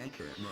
Enter mode.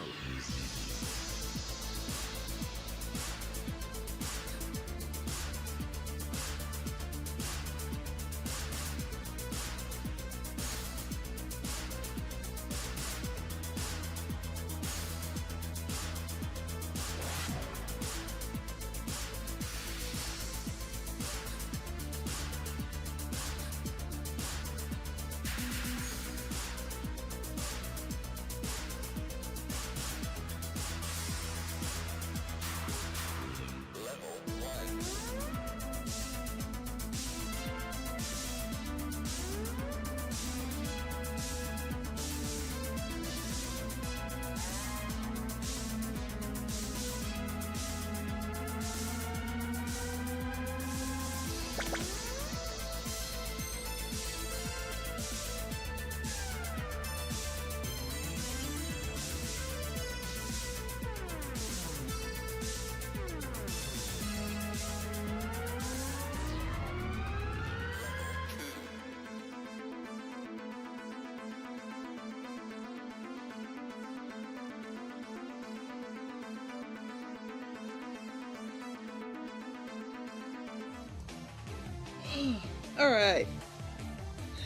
Alright.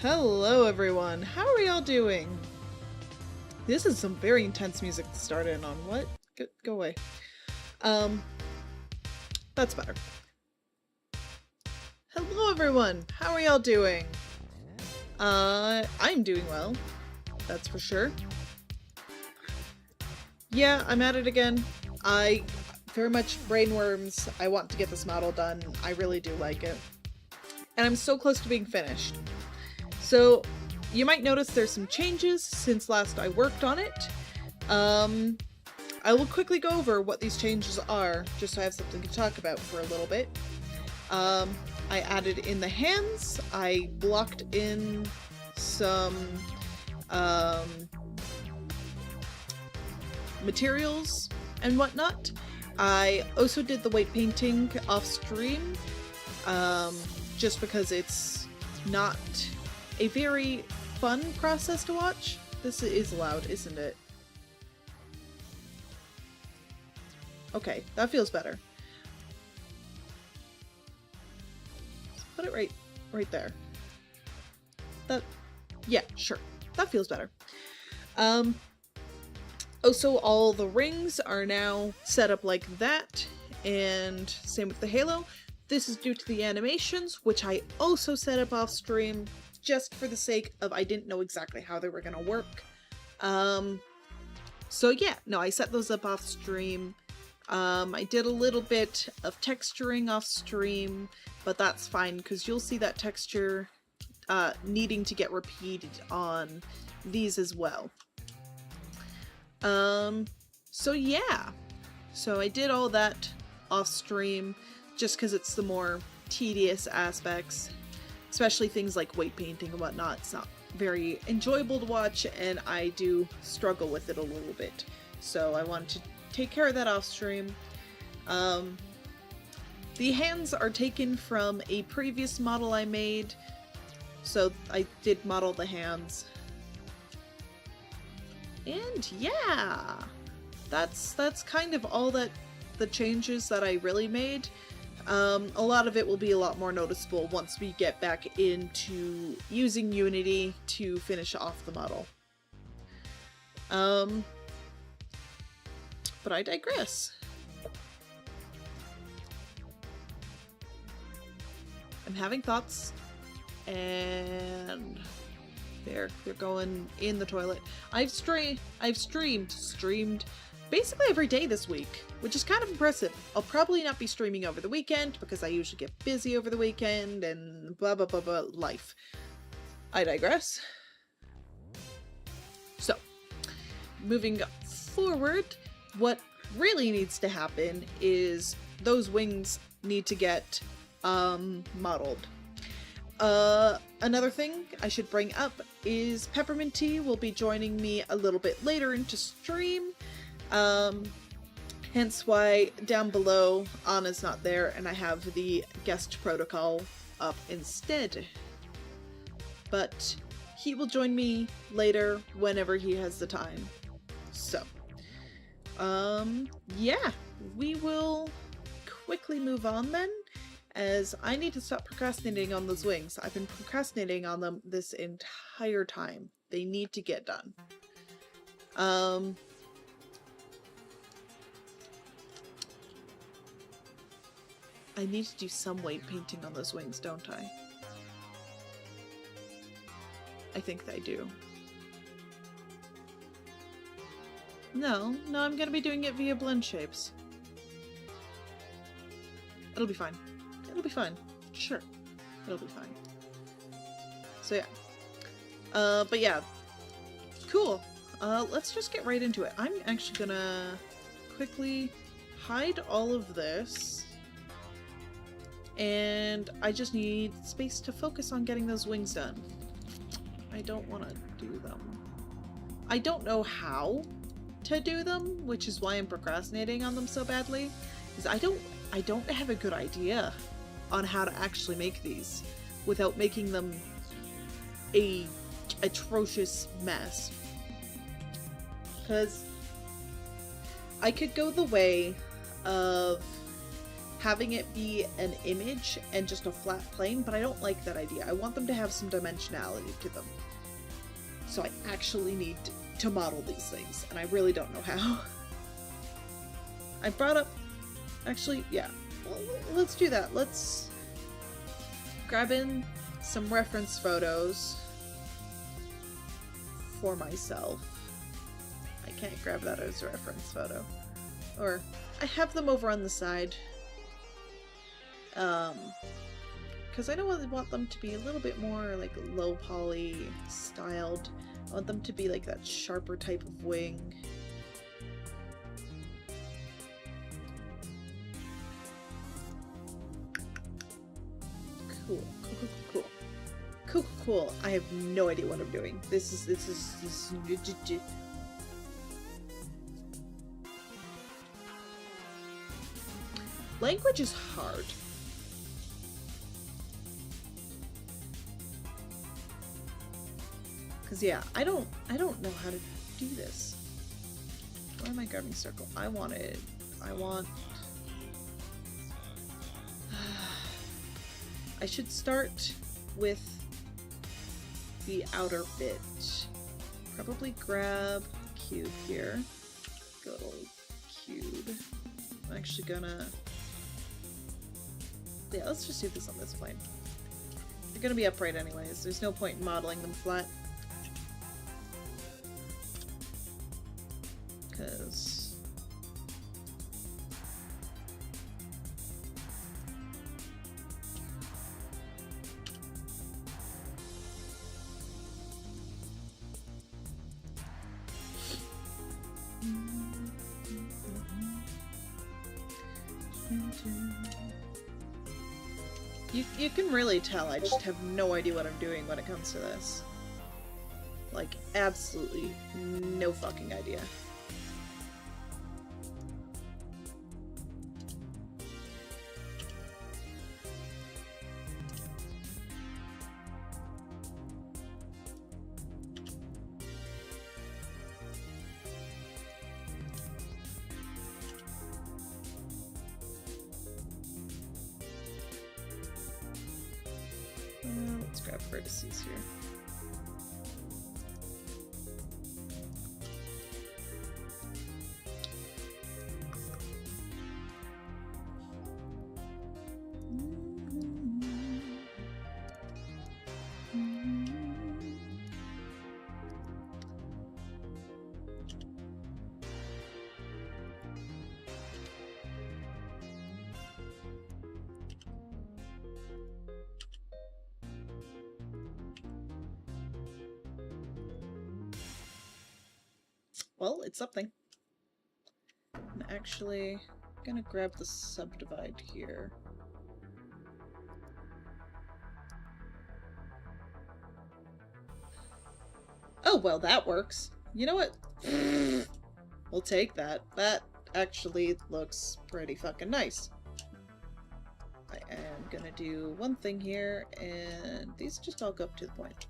Hello everyone. How are y'all doing? This is some very intense music to start in on. What? Go away. That's better. Hello everyone. How are y'all doing? I'm doing well. That's for sure. Yeah, I'm at it again. I very much brainworms. I want to get this model done. I really do like it. And I'm so close to being finished. So you might notice there's some changes since last I worked on it. I will quickly go over what these changes are, just so I have something to talk about for a little bit. I added in the hands, I blocked in some materials and whatnot. I also did the weight painting off stream, just because it's not a very fun process to watch. This is loud, isn't it? Okay, that feels better. Put it right there. Yeah, sure. That feels better. Also, all the rings are now set up like that, and same with the halo. This is due to the animations, which I also set up off stream, just for the sake of I didn't know exactly how they were gonna work. So yeah, no, I set those up off stream. I did a little bit of texturing off stream, but that's fine because you'll see that texture needing to get repeated on these as well. So yeah, so I did all that off stream just because it's the more tedious aspects, especially things like weight painting and whatnot. It's not very enjoyable to watch, and I do struggle with it a little bit. So I wanted to take care of that off stream. The hands are taken from a previous model I made, so I did model the hands. And yeah, that's kind of all that the changes that I really made. A lot of it will be a lot more noticeable once we get back into using Unity to finish off the model. But I digress. I'm having thoughts, and They're going in the toilet. I've streamed basically every day this week, which is kind of impressive. I'll probably not be streaming over the weekend because I usually get busy over the weekend and blah blah blah blah life. I digress. So, moving forward, what really needs to happen is those wings need to get modeled. Another thing I should bring up is Peppermint Tea will be joining me a little bit later into stream. Hence why down below Anna's not there and I have the guest protocol up instead. But he will join me later whenever he has the time. So, yeah, we will quickly move on then, as I need to stop procrastinating on those wings. I've been procrastinating on them this entire time. They need to get done. I need to do some weight painting on those wings, don't I? I think I do. No, I'm gonna be doing it via blend shapes. It'll be fine. It'll be fine. Sure. It'll be fine. So yeah. But yeah. Cool. Let's just get right into it. I'm actually gonna quickly hide all of this. And I just need space to focus on getting those wings done. I don't want to do them. I don't know how to do them, which is why I'm procrastinating on them so badly. Because I don't have a good idea on how to actually make these without making them a atrocious mess. Because I could go the way of having it be an image and just a flat plane, but I don't like that idea. I want them to have some dimensionality to them. So I actually need to model these things, and I really don't know how. I brought up... Actually, yeah. Well, let's do that. Let's grab in some reference photos for myself. I can't grab that as a reference photo. Or, I have them over on the side. Because I don't want them to be a little bit more like low poly styled. I want them to be like that sharper type of wing. Cool. I have no idea what I'm doing. This is language is hard. Cause yeah, I don't know how to do this. Why am I grabbing circle? I want I should start with the outer bit. Probably grab cube here. Good old cube. I'm actually gonna... Yeah, let's just do this on this plane. They're gonna be upright anyways. There's no point in modeling them flat. Because... You can really tell I just have no idea what I'm doing when it comes to this. Like, absolutely no fucking idea. Let's grab vertices here. Well, it's something. I'm actually gonna grab the subdivide here. Oh, well, that works. You know what? We'll take that. That actually looks pretty fucking nice. I am gonna do one thing here, and these just all go up to the point.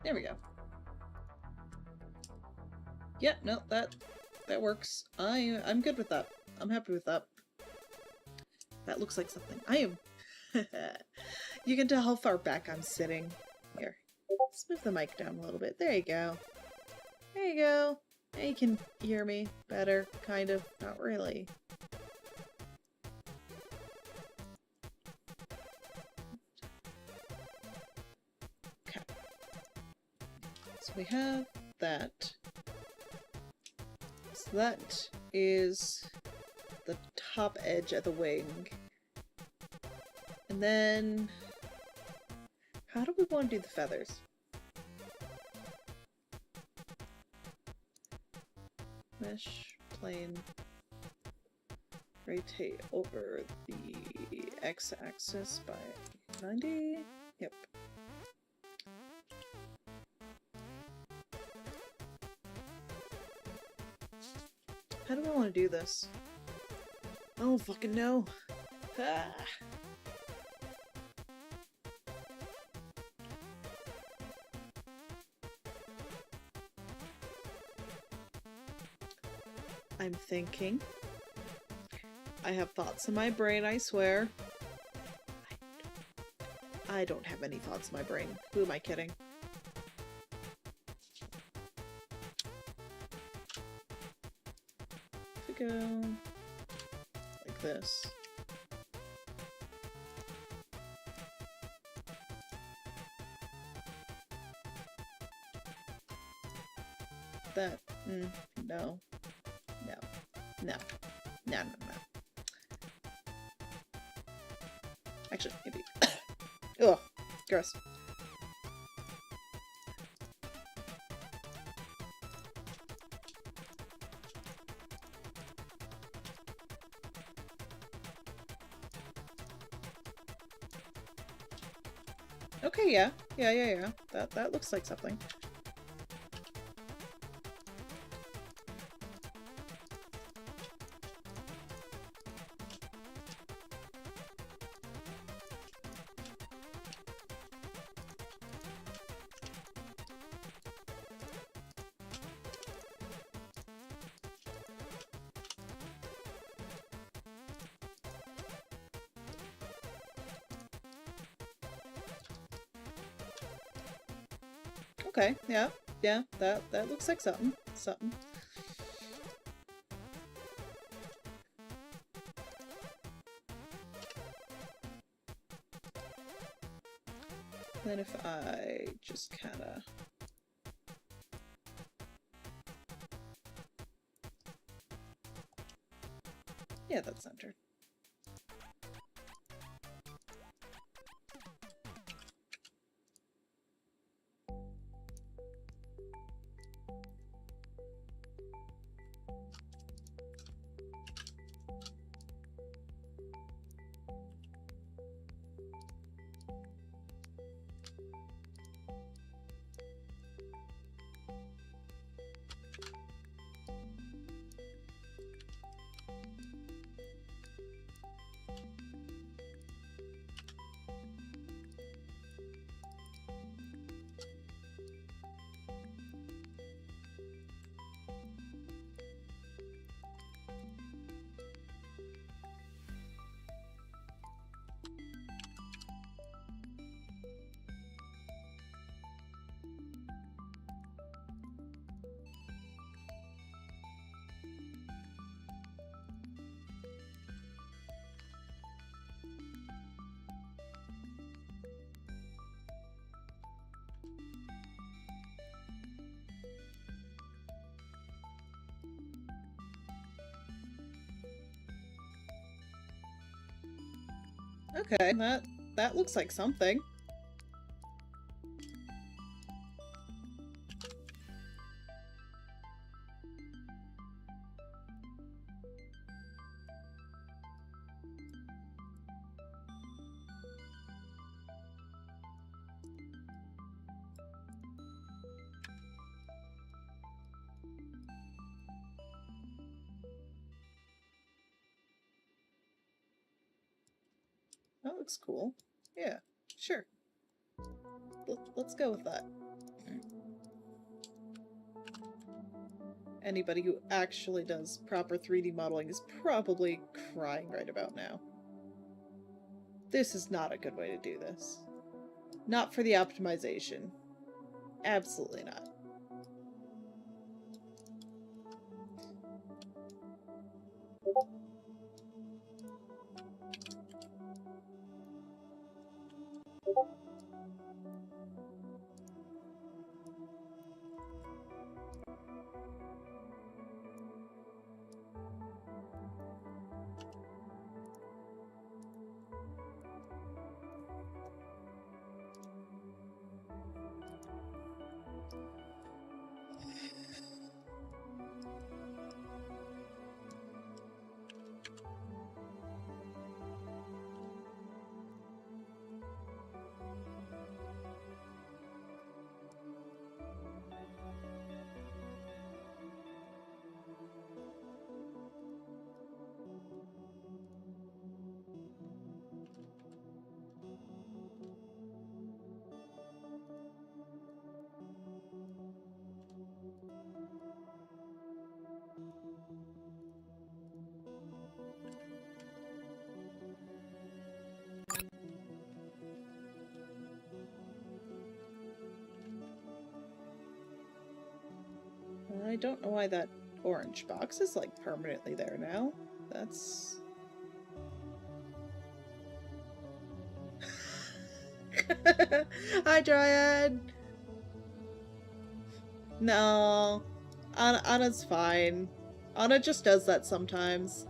There we go. Yep, no, that works. I'm good with that. I'm happy with that. That looks like something. I am. You can tell how far back I'm sitting. Here, let's move the mic down a little bit. There you go. There you go. Now you can hear me better, kind of. Not really. Okay. So we have that. So that is the top edge of the wing. And then, how do we want to do the feathers? Mesh, plane, rotate over the x-axis by 90. Yep. How do I want to do this? I don't fucking know. Ah. I'm thinking. I have thoughts in my brain, I swear. I don't have any thoughts in my brain. Who am I kidding? If we go like this. That, no. No. No. No, no, no. Actually, maybe. Ugh, gross. Okay, yeah. Yeah. That looks like something. Okay, yeah, that looks like something. Then if I just kinda... Yeah, that's centered. Okay, that looks like something. That looks cool. Yeah, sure. Let's go with that. Anybody who actually does proper 3D modeling is probably crying right about now. This is not a good way to do this. Not for the optimization. Absolutely not. I don't know why that orange box is like permanently there now. That's... Hi, Dryad! No. Anna's fine. Anna just does that sometimes.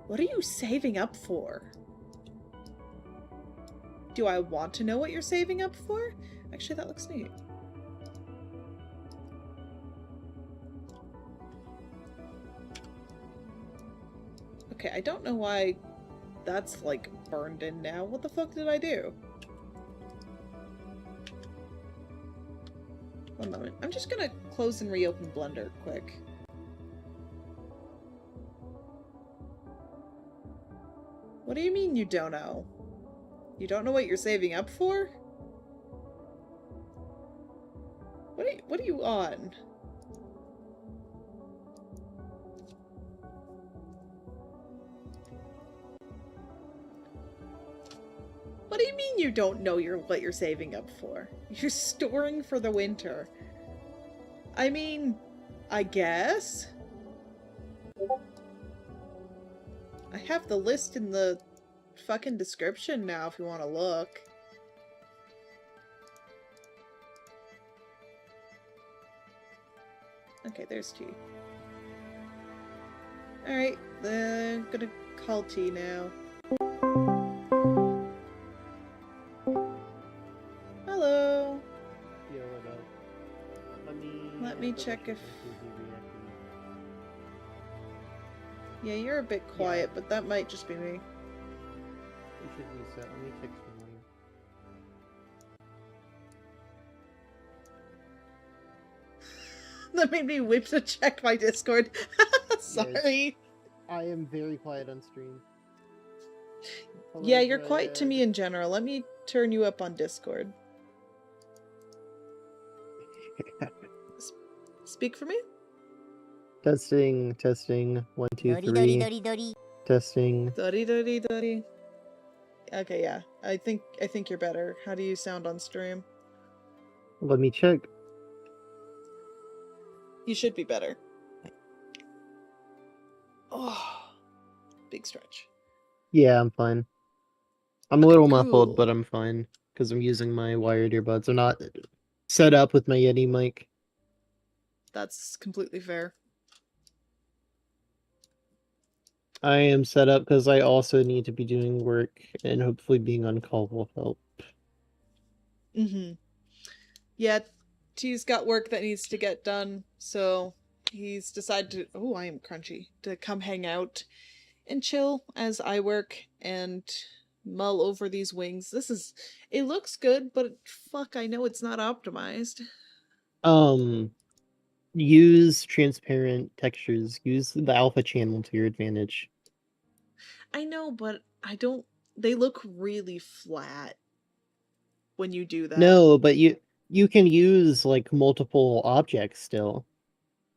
What are you saving up for? Do I want to know what you're saving up for? Actually, that looks neat. Okay, I don't know why that's, like, burned in now. What the fuck did I do? One moment. I'm just gonna close and reopen Blender quick. What do you mean you don't know? You don't know what you're saving up for? What are you on? What do you mean you don't know what you're saving up for? You're storing for the winter. I mean, I guess? I have the list in the fucking description now if you want to look. Okay, there's T. Alright, then I'm gonna call T now. Hello. Yo, what up? Let me check if... Yeah, you're a bit quiet, but that might just be me. You should reset. Let me check something. That made me whip to check my Discord. Sorry. Yes. I am very quiet on stream. Hello, Yeah, you're quiet to me in general. Let me turn you up on Discord. Speak for me? Testing, testing. 1, 2, 3. Testing. Dori dori dori. Okay, yeah. I think you're better. How do you sound on stream? Let me check. You should be better. Oh, big stretch. Yeah, I'm fine. I'm a little Cool. muffled, but I'm fine. Because I'm using my wired earbuds. I'm not set up with my Yeti mic. That's completely fair. I am set up because I also need to be doing work and hopefully being on call will help. Mm-hmm. Yeah, T's got work that needs to get done, so he's decided to. Oh, I am crunchy. To come hang out and chill as I work and mull over these wings. It looks good, but fuck, I know it's not optimized. Use transparent textures. Use the alpha channel to your advantage. I know, but I don't. They look really flat when you do that. No, but you can use like multiple objects still.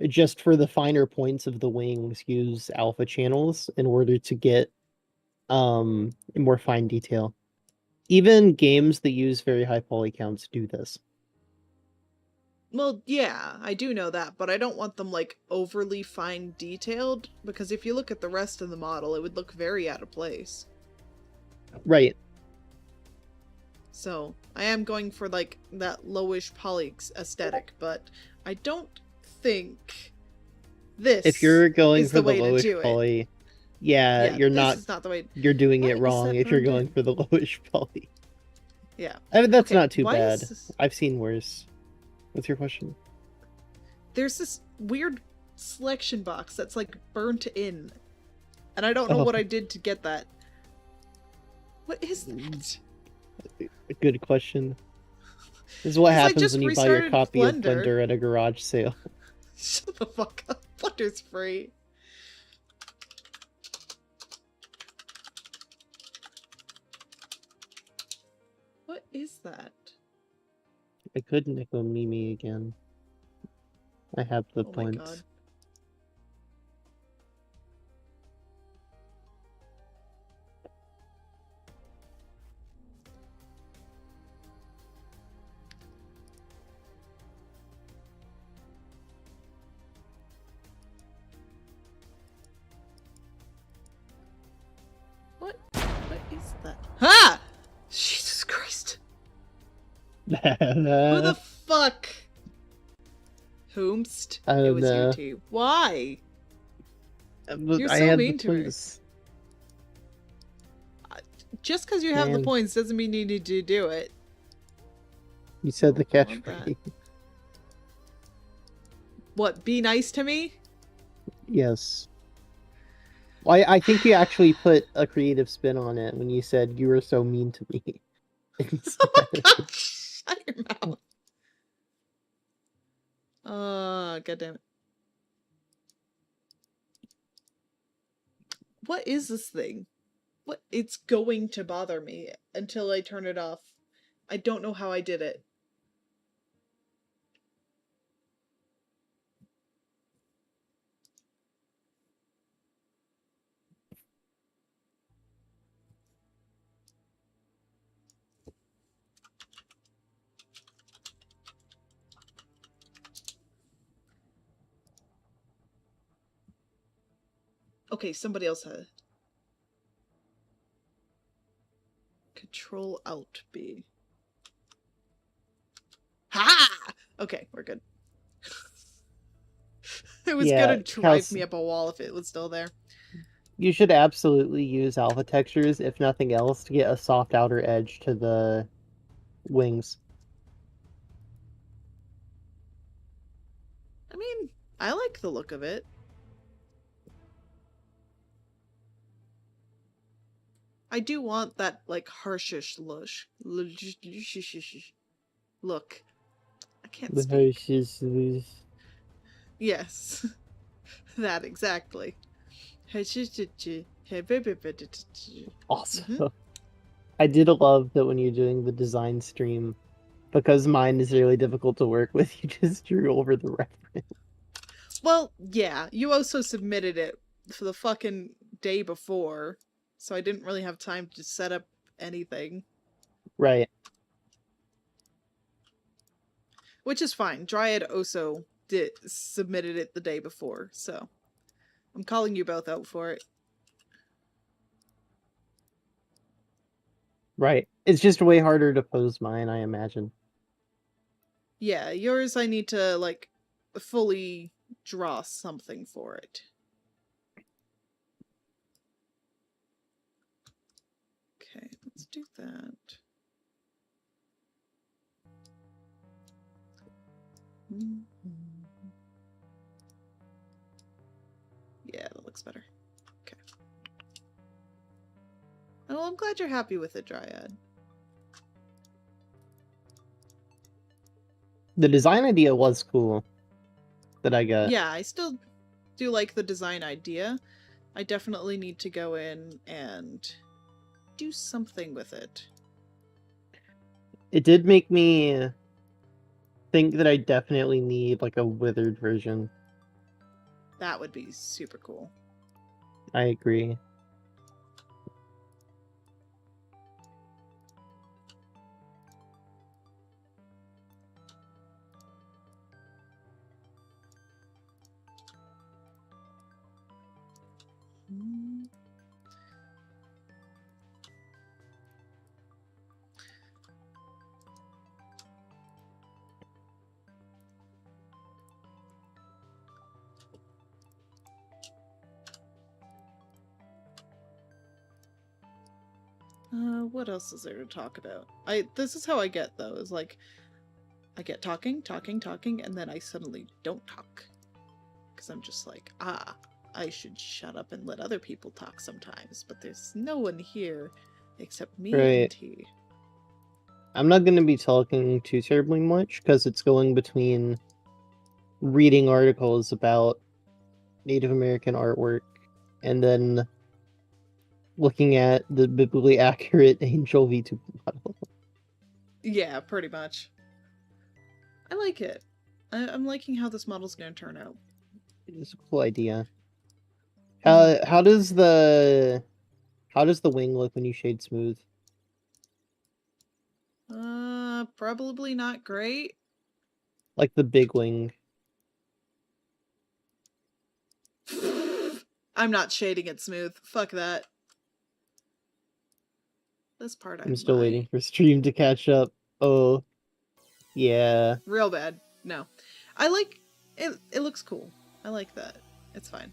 Just for the finer points of the wings, use alpha channels in order to get more fine detail. Even games that use very high poly counts do this. Well, yeah, I do know that, but I don't want them like overly fine detailed because if you look at the rest of the model, it would look very out of place. Right. So I am going for like that lowish poly aesthetic, but I don't think this. If you're going for the way lowish to do poly, it. yeah, you're this not. Is not the way. You're doing it Why is wrong that if you're burned going in? for the lowish poly. Yeah. I mean, that's Okay, not too why bad. is this- I've seen worse. What's your question? There's this weird selection box that's like burnt in, and I don't know what I did to get that. What is that? Good question. This is what 'Cause I happens just when you buy your restarted copy of Blender. Blender at a garage sale. Shut the fuck up. Blender's free. What is that? I could nickel Mimi again. I have the Oh my points. god. What is that? Ha! Jesus Christ. Who the fuck? Whomst? I It don't was know. you two. Why? You're I so had mean the to me. points. Just because you have the Man. points doesn't mean you need to do it. You said the I want that. catchphrase. What, be nice to me? Yes. Well, I think you actually put a creative spin on it when you said you were so mean to me. Oh my god! Shut your mouth. God damn it. What is this thing? What? It's going to bother me until I turn it off. I don't know how I did it. Okay, somebody else had it. Control Alt B. Ha! Okay, we're good. It was Yeah, gonna drive me up a wall if it was still there. You should absolutely use alpha textures, if nothing else, to get a soft outer edge to the wings. I mean, I like the look of it. I do want that, like, harshish look. I can't speak. Yes. That, exactly. Awesome. I did love that when you're doing the design stream, because mine is really difficult to work with, you just drew over the reference. Well, yeah, you also submitted it for the fucking day before, so I didn't really have time to set up anything. Right. Which is fine. Dryad also submitted it the day before, so I'm calling you both out for it. Right. It's just way harder to pose mine, I imagine. Yeah, yours I need to, like, fully draw something for it. Okay, let's do that. Yeah, that looks better. Okay. Well, I'm glad you're happy with it, Dryad. The design idea was cool that I got. Yeah, I still do like the design idea. I definitely need to go in and do something with it. It did make me think that I definitely need like a withered version. That would be super cool. I agree. What else is there to talk about? This is how I get though, is like I get talking, and then I suddenly don't talk. Because I'm just like, I should shut up and let other people talk sometimes, but there's no one here except me and he. I'm not going to be talking too terribly much because it's going between reading articles about Native American artwork and then looking at the biblically accurate Angel Vtuber model. Yeah, pretty much. I like it. I'm liking how this model's gonna turn out. It's a cool idea. How does the wing look when you shade smooth? Probably not great. Like the big wing. I'm not shading it smooth. Fuck that. This part I'm still waiting for stream to catch up. Oh, yeah. Real bad. No. I like it. It looks cool. I like that. It's fine.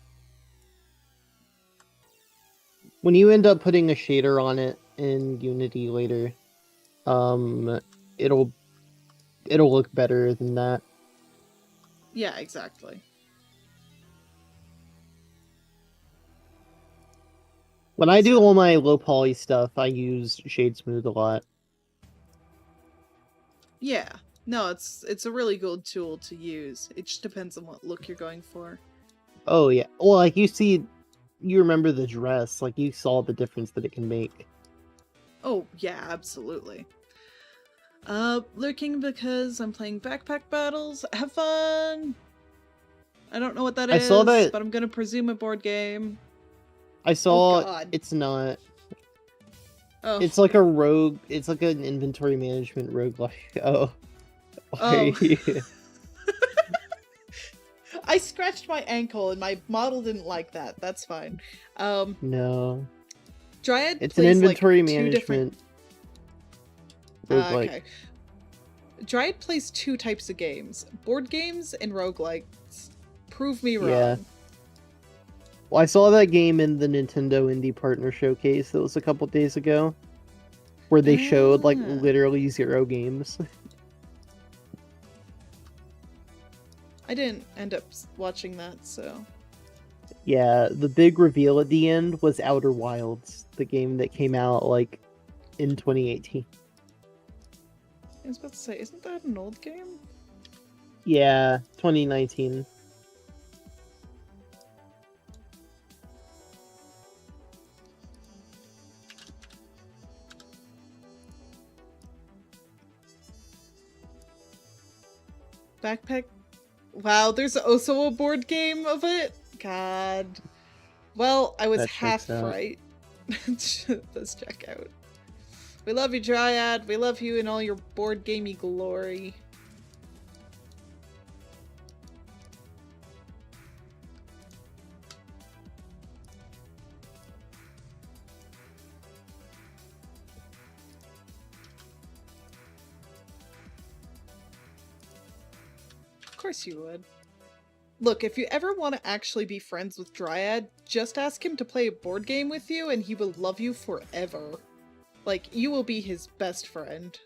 When you end up putting a shader on it in Unity later, it'll look better than that. Yeah, exactly. When I do all my low poly stuff, I use shade smooth a lot. Yeah. No, it's a really good tool to use. It just depends on what look you're going for. Oh yeah. Well, like you remember the dress, like you saw the difference that it can make. Oh, yeah, absolutely. Lurking because I'm playing backpack battles. Have fun! I don't know what that is, saw that... but I'm gonna presume a board game. I saw... Oh, God. It's not. Oh. It's like a rogue... It's like an inventory management roguelike. Oh. Oh. I scratched my ankle and my model didn't like that. That's fine. No. Dryad it's plays an inventory like management roguelike. okay. Dryad plays two types of games. Board games and roguelikes. Prove me wrong. Yeah. Well, I saw that game in the Nintendo Indie Partner Showcase that was a couple days ago, where they showed like literally 0 games. I didn't end up watching that, so... Yeah, the big reveal at the end was Outer Wilds, the game that came out, like, in 2018. I was about to say, isn't that an old game? Yeah, 2019. Backpack? Wow, there's also a board game of it? God. Well, I was half right. Let's check out. We love you, Dryad. We love you in all your board gamey glory. Of course you would. Look, if you ever want to actually be friends with Dryad, just ask him to play a board game with you and he will love you forever. Like, you will be his best friend.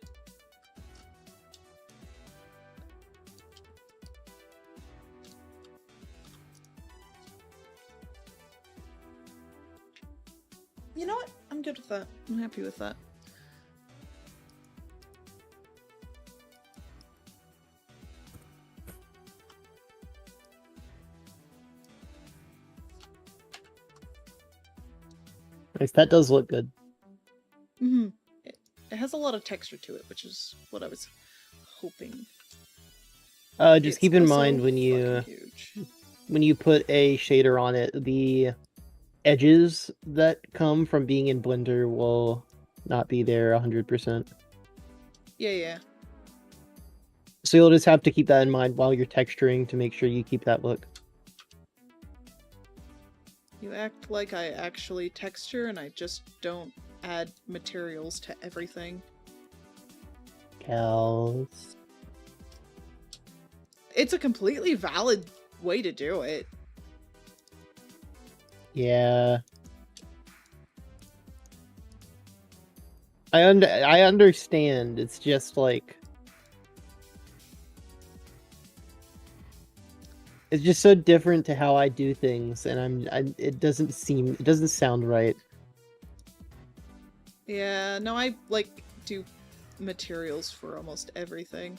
You know what? I'm good with that. I'm happy with that. Nice, that does look good. Mm-hmm. It has a lot of texture to it, which is what I was hoping. Just keep in mind when you put a shader on it, the edges that come from being in Blender will not be there 100%. Yeah. So you'll just have to keep that in mind while you're texturing to make sure you keep that look. You act like I actually texture and I just don't add materials to everything. Kaus. It's a completely valid way to do it. Yeah. I understand. It's just like it's just so different to how I do things, and it doesn't sound right. Yeah, no, I like do materials for almost everything.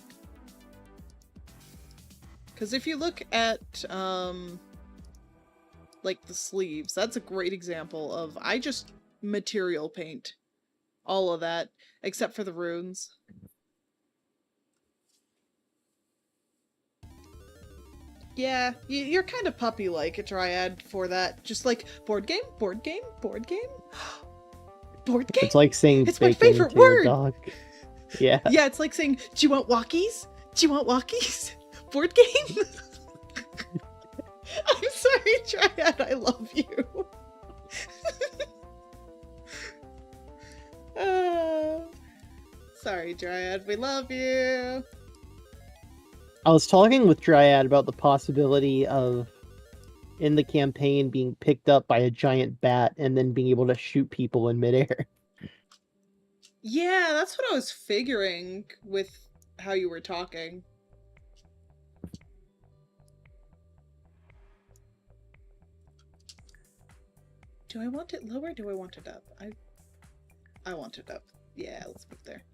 Because if you look at like the sleeves, that's a great example of I just material paint all of that except for the runes. Yeah, you're kind of puppy-like a Dryad for that. Just like, board game, board game, board game, board game? It's like saying it's my bacon favorite to your word! dog. Yeah. Yeah, it's like saying, do you want walkies? Do you want walkies? Board game? I'm sorry, Dryad, I love you. Sorry, Dryad, we love you. I was talking with Dryad about the possibility of, in the campaign, being picked up by a giant bat and then being able to shoot people in midair. Yeah, that's what I was figuring with how you were talking. Do I want it low or do I want it up? I want it up. Yeah, let's move there.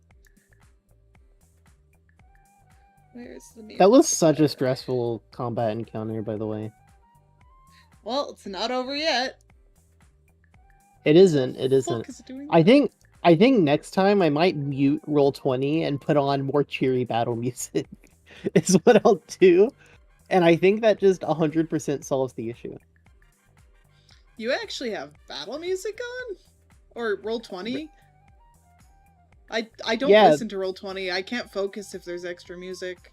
Where's the mirror? That was such a stressful combat encounter, by the way. Well, it's not over yet. It isn't. It isn't. What is it doing? I think next time I might mute Roll20 and put on more cheery battle music. Is what I'll do. And I think that just 100% solves the issue. You actually have battle music on? Or Roll20? I don't listen to Roll20. I can't focus if there's extra music.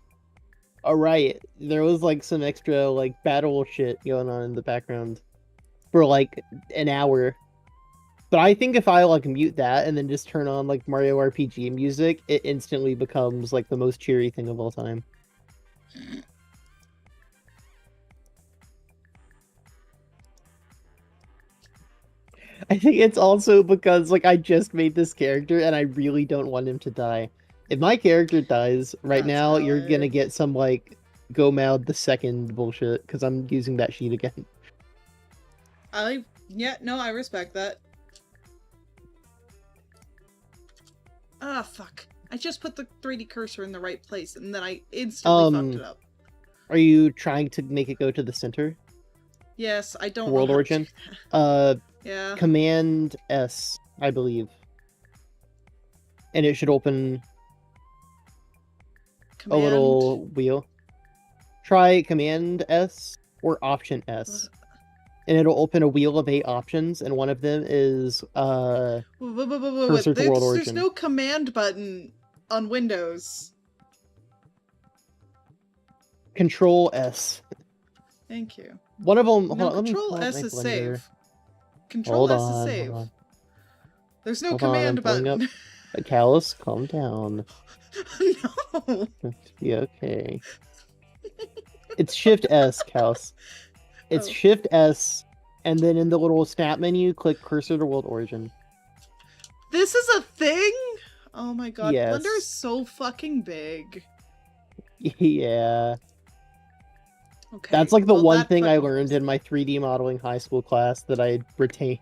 Alright. There was like some extra like battle shit going on in the background for like an hour. But I think if I like mute that and then just turn on like Mario RPG music, it instantly becomes like the most cheery thing of all time. I think it's also because like I just made this character and I really don't want him to die. If my character dies right now, you're gonna get some like Go Mad the Second bullshit because I'm using that sheet again. Yeah, no, I respect that. Ah, fuck. I just put the 3D cursor in the right place and then I instantly fucked it up. Are you trying to make it go to the center? Yes, I don't World Origin? Yeah. Command S, I believe. And it should open a little wheel. Try Command S or Option S. And it'll open a wheel of 8 options, and one of them is cursor to World Origin. There's no command button on Windows. Control S. Thank you. One of them. No, Control S is save. Control S is save. There's no command button. Kaus, calm down. No. It's be okay. It's Shift S, Kaus. It's Oh. Shift S, and then in the little snap menu, click cursor to world origin. This is a thing? Oh my god, Blender is Yes. so fucking big. Yeah. Okay. That's like the well, one that thing I fucking learned helps. in my 3D modeling high school class that I retained.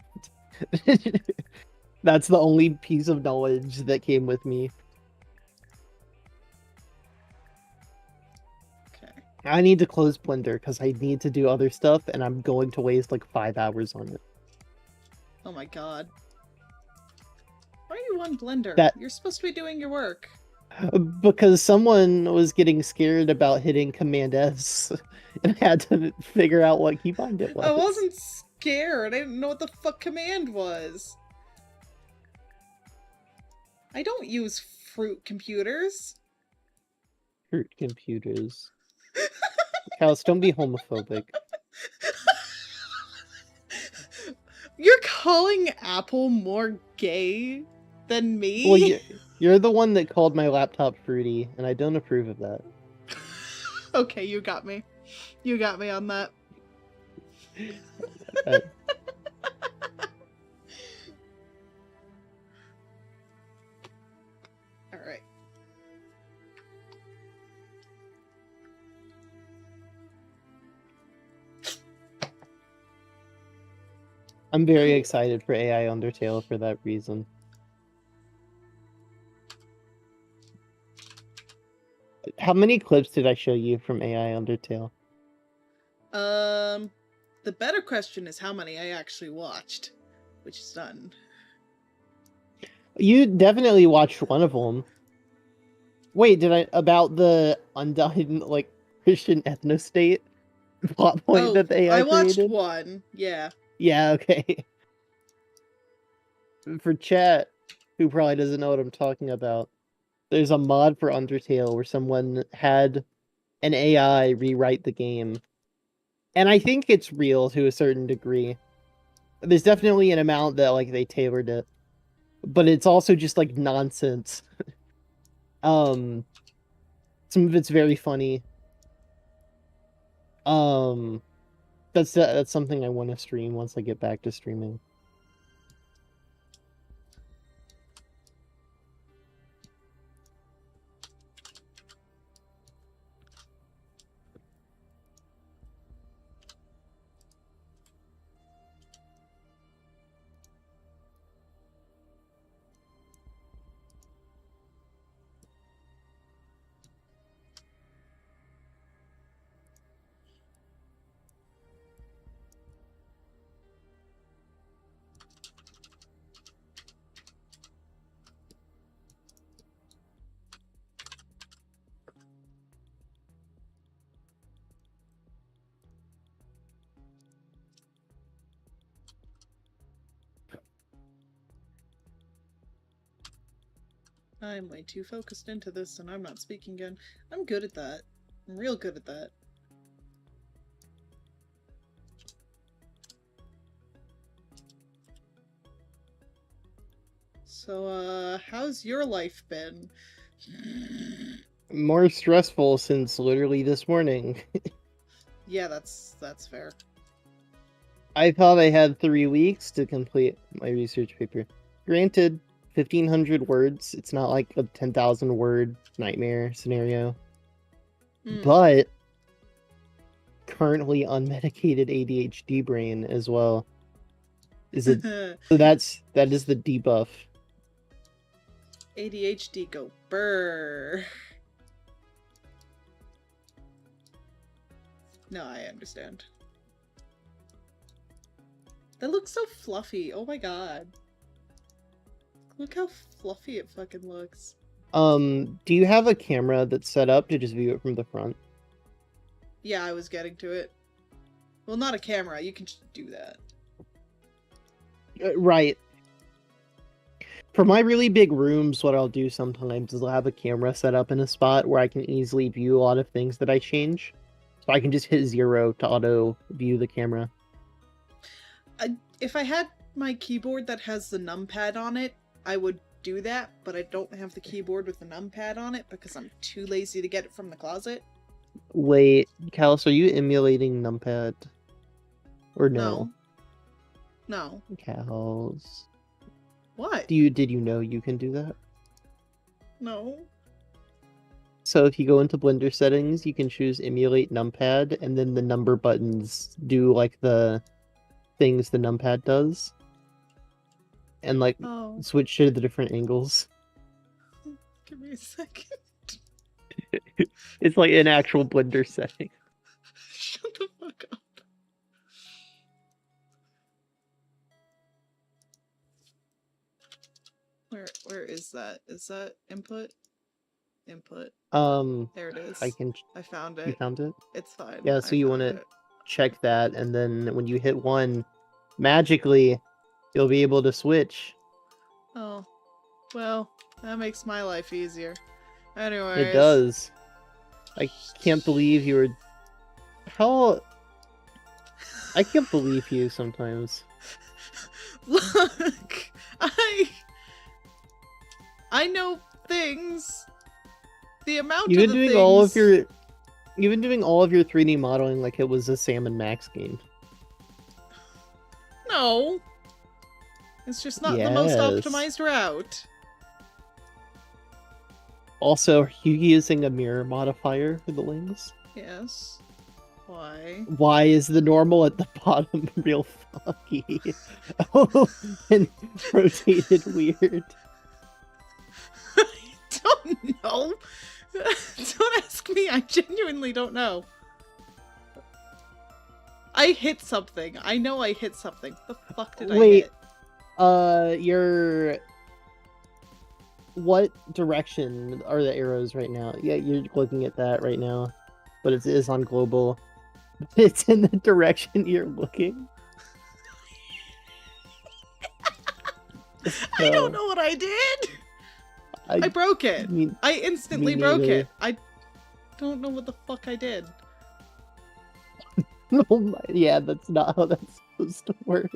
That's the only piece of knowledge that came with me. Okay. I need to close Blender because I need to do other stuff, and I'm going to waste like 5 hours on it. Oh my god. Why are you on Blender? That You're supposed to be doing your work. because someone was getting scared about hitting Command S, and I had to figure out what keybind it was. I wasn't scared. I didn't know what the fuck command was. I don't use fruit computers. Fruit computers. Kaus, don't be homophobic. You're calling Apple more gay than me? Well, you're the one that called my laptop fruity, and I don't approve of that. Okay, you got me. You got me on that. Alright. I'm very excited for AI Undertale for that reason. How many clips did I show you from AI Undertale? The better question is how many I actually watched, which is none. You definitely watched one of them. Wait, did I about the undying like Christian ethnostate plot point that the AI I watched created? one. Yeah. Yeah, okay. For chat, who probably doesn't know what I'm talking about, there's a mod for Undertale where someone had an AI rewrite the game. And I think it's real to a certain degree. There's definitely an amount that like they tailored it. But it's also just like nonsense. Some of it's very funny. Um that's something I want to stream once I get back to streaming. I'm way too focused into this and I'm not speaking again. I'm good at that. I'm real good at that. So, how's your life been? More stressful since literally this morning. Yeah, that's fair. I thought I had 3 weeks to complete my research paper. Granted, 1,500 words. It's not like a 10,000 word nightmare scenario. But currently unmedicated ADHD brain as well. Is it? So that is the debuff. ADHD go burr. No, I understand. That looks so fluffy. Oh my god. Look how fluffy it fucking looks. Do you have a camera that's set up to just view it from the front? Yeah, I was getting to it. Well, not a camera. You can just do that. Right. For my really big rooms, what I'll do sometimes is I'll have a camera set up in a spot where I can easily view a lot of things that I change. So I can just hit 0 to auto view the camera. If I had my keyboard that has the numpad on it, I would do that, but I don't have the keyboard with the numpad on it because I'm too lazy to get it from the closet. Wait, Callus, are you emulating numpad? Or no? No. Callus. What? Did you know you can do that? No. So if you go into Blender settings, you can choose emulate numpad, and then the number buttons do like the things the numpad does, and like Oh. switch to the different angles. Give me a second. It's like an actual Blender setting. Shut the fuck up. Where is that? Is that input? Input. There it is. I found it. You found it? It's fine. Yeah, so you want to check that, and then when you hit 1, magically, you'll be able to switch. Oh. Well, that makes my life easier. Anyways. It does. I can't believe you were... How... I can't believe you sometimes. Look! I know things. The amount You've been of doing things... all of your... You've been doing all of your 3D modeling like it was a Sam and Max game. No. It's just not the most optimized route. Also, are you using a mirror modifier for the wings? Yes. Why? Why is the normal at the bottom real funky? Oh, and rotated weird. I don't know. Don't ask me. I genuinely don't know. I hit something. I know I hit something. The fuck did I hit? Your... What direction are the arrows right now? Yeah, you're looking at that right now. But it is on global. It's in the direction you're looking. I don't know what I did! I broke it. I instantly broke it. I don't know what the fuck I did. Oh my, yeah, that's not how that's supposed to work.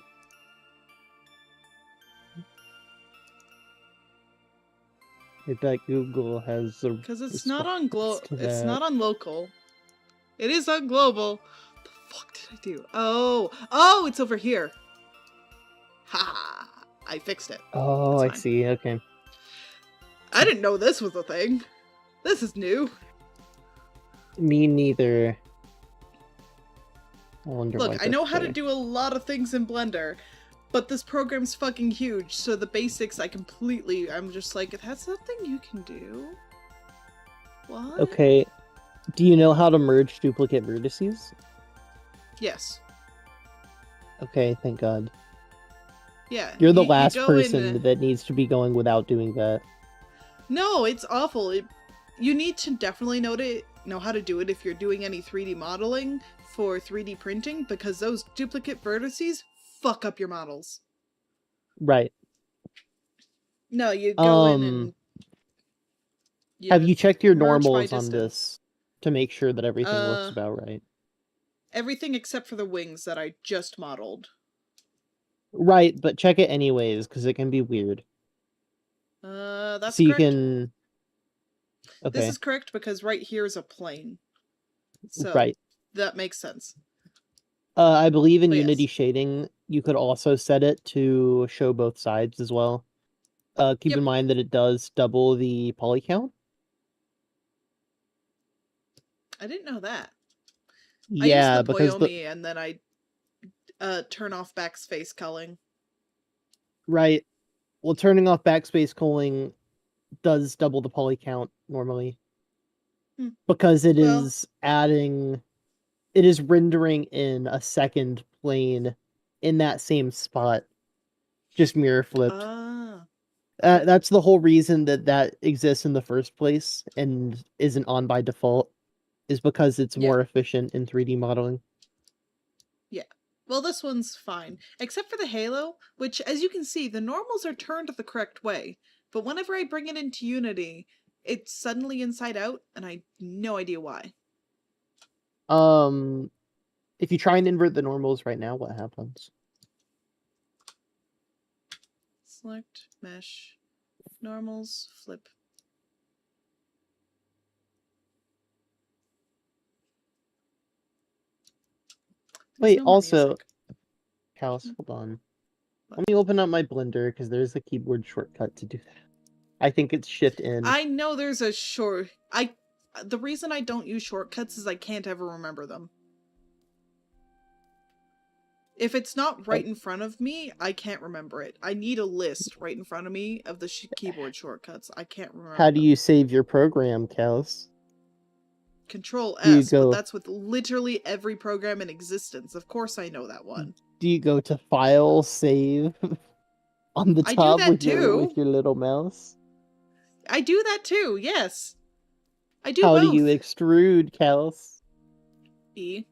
I bet Google has a... Because it's not on it's not on local. It is on global. What the fuck did I do? Oh, it's over here. Ha! I fixed it. Oh, I see. Okay. I didn't know this was a thing. This is new. Me neither. I wonder Look, I know how to do a lot of things in Blender, but this program's fucking huge, so the basics I'm just like, that's something you can do? What? Okay. Do you know how to merge duplicate vertices? Yes. Okay, thank God. Yeah. You're the last person that needs to be going without doing that. No, it's awful. You need to definitely know how to do it if you're doing any 3D modeling for 3D printing, because those duplicate vertices fuck up your models. Right. No, you go in and... Have you checked your normals on this to make sure that everything looks about right? Everything except for the wings that I just modeled. Right, but check it anyways, because it can be weird. That's so correct. You can... Okay. This is correct because right here is a plane. So right. That makes sense. I believe in Unity shading, you could also set it to show both sides as well. Keep in mind that it does double the poly count. I didn't know that. Yeah, I use the Poyomi and then I turn off backspace culling. Right. Well, turning off backspace culling does double the poly count normally. Because it is adding... It is rendering in a second plane in that same spot. Just mirror flipped. That's the whole reason that exists in the first place and isn't on by default, is because it's more efficient in 3D modeling. Yeah. Well, this one's fine. Except for the halo, which, as you can see, the normals are turned the correct way. But whenever I bring it into Unity, it's suddenly inside out, and I have no idea why. If you try and invert the normals right now, what happens? Select, mesh, normals, flip. There's Wait, no more also, music. Kaus, hold on. What? Let me open up my Blender because there's a keyboard shortcut to do that. I think it's Shift N. I know there's a short. The reason I don't use shortcuts is I can't ever remember them. If it's not right in front of me, I can't remember it. I need a list right in front of me of the keyboard shortcuts. I can't remember. How do you save your program, Kaus? Control Do you S, but go? that's with literally every program in existence. Of course I know that one. Do you go to File, Save on the I do top that with too. your little mouse? I do that too, yes. I do How both. do you extrude, Kaus? E.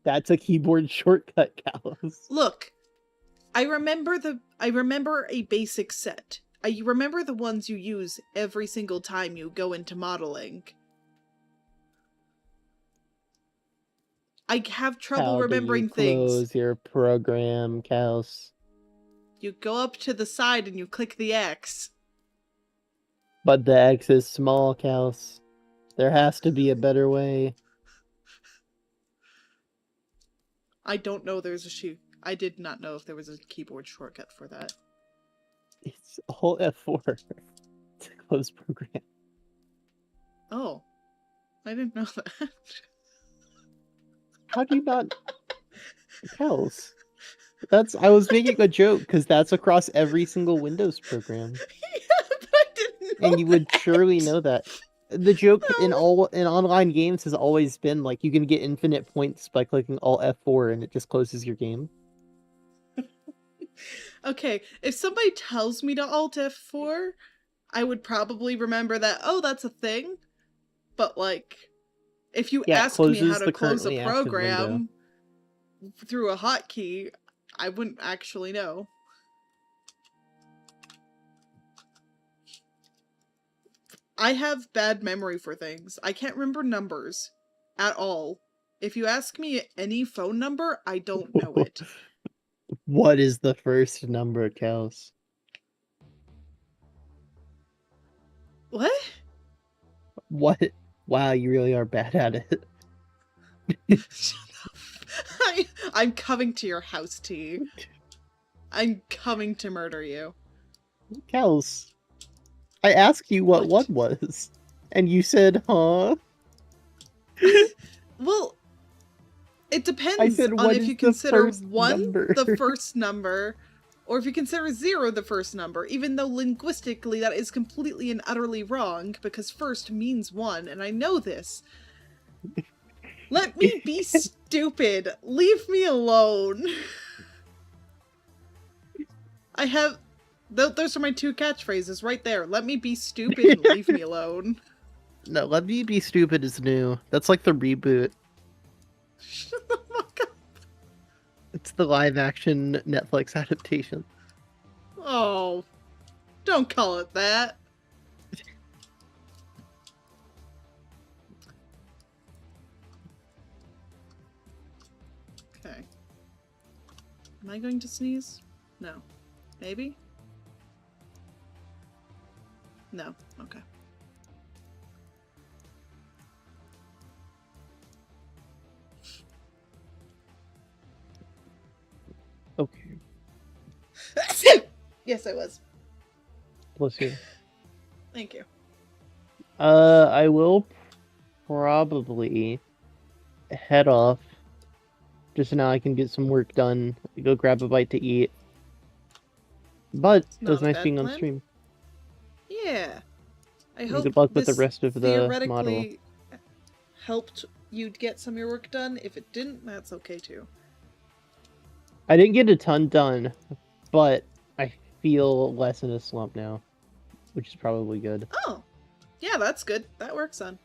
That's a keyboard shortcut, Kaus. Look, I remember a basic set. I remember the ones you use every single time you go into modeling. I have trouble remembering How do you close things. your program, Kaus? You go up to the side and you click the X. But the X is small, Kaus. There has to be a better way. I don't know there's a I did not know if there was a keyboard shortcut for that. It's Alt F4 to close program. Oh. I didn't know that. How do you not... Kaus? I was making a joke, because that's across every single Windows program. Yeah, but I didn't know And you would that. surely know that. The joke in No. online games has always been, like, you can get infinite points by clicking Alt F4 and it just closes your game. Okay, if somebody tells me to Alt F4, I would probably remember that, oh, that's a thing. But, like, if you ask me how to close a program through a hotkey, I wouldn't actually know. I have bad memory for things. I can't remember numbers at all. If you ask me any phone number, I don't know it. What is the first number, Kaus? What? What? Wow, you really are bad at it. I'm coming to your house, T. I'm coming to murder you. Kaus, I asked you what one was, and you said, huh? Well, it depends I said, on what if is you the consider first 1 number? the first number, or if you consider 0 the first number, even though linguistically that is completely and utterly wrong, because first means 1, and I know this. Let me be stupid. Leave me alone. I have... Those are my 2 catchphrases right there. Let me be stupid and leave me alone. No, Let Me Be Stupid is new. That's like the reboot. Oh my god. It's the live-action Netflix adaptation. Oh. Don't call it that. Okay. Am I going to sneeze? No. Maybe? No. Okay. Okay. Yes, I was. Bless you. Thank you. I will probably head off just so now I can get some work done. Go grab a bite to eat. But it was nice being on stream. Yeah. I And hope good luck with the this rest of the model. theoretically helped you get some of your work done. If it didn't, that's okay too. I didn't get a ton done, but I feel less in a slump now, which is probably good. Oh, yeah, that's good. That works on.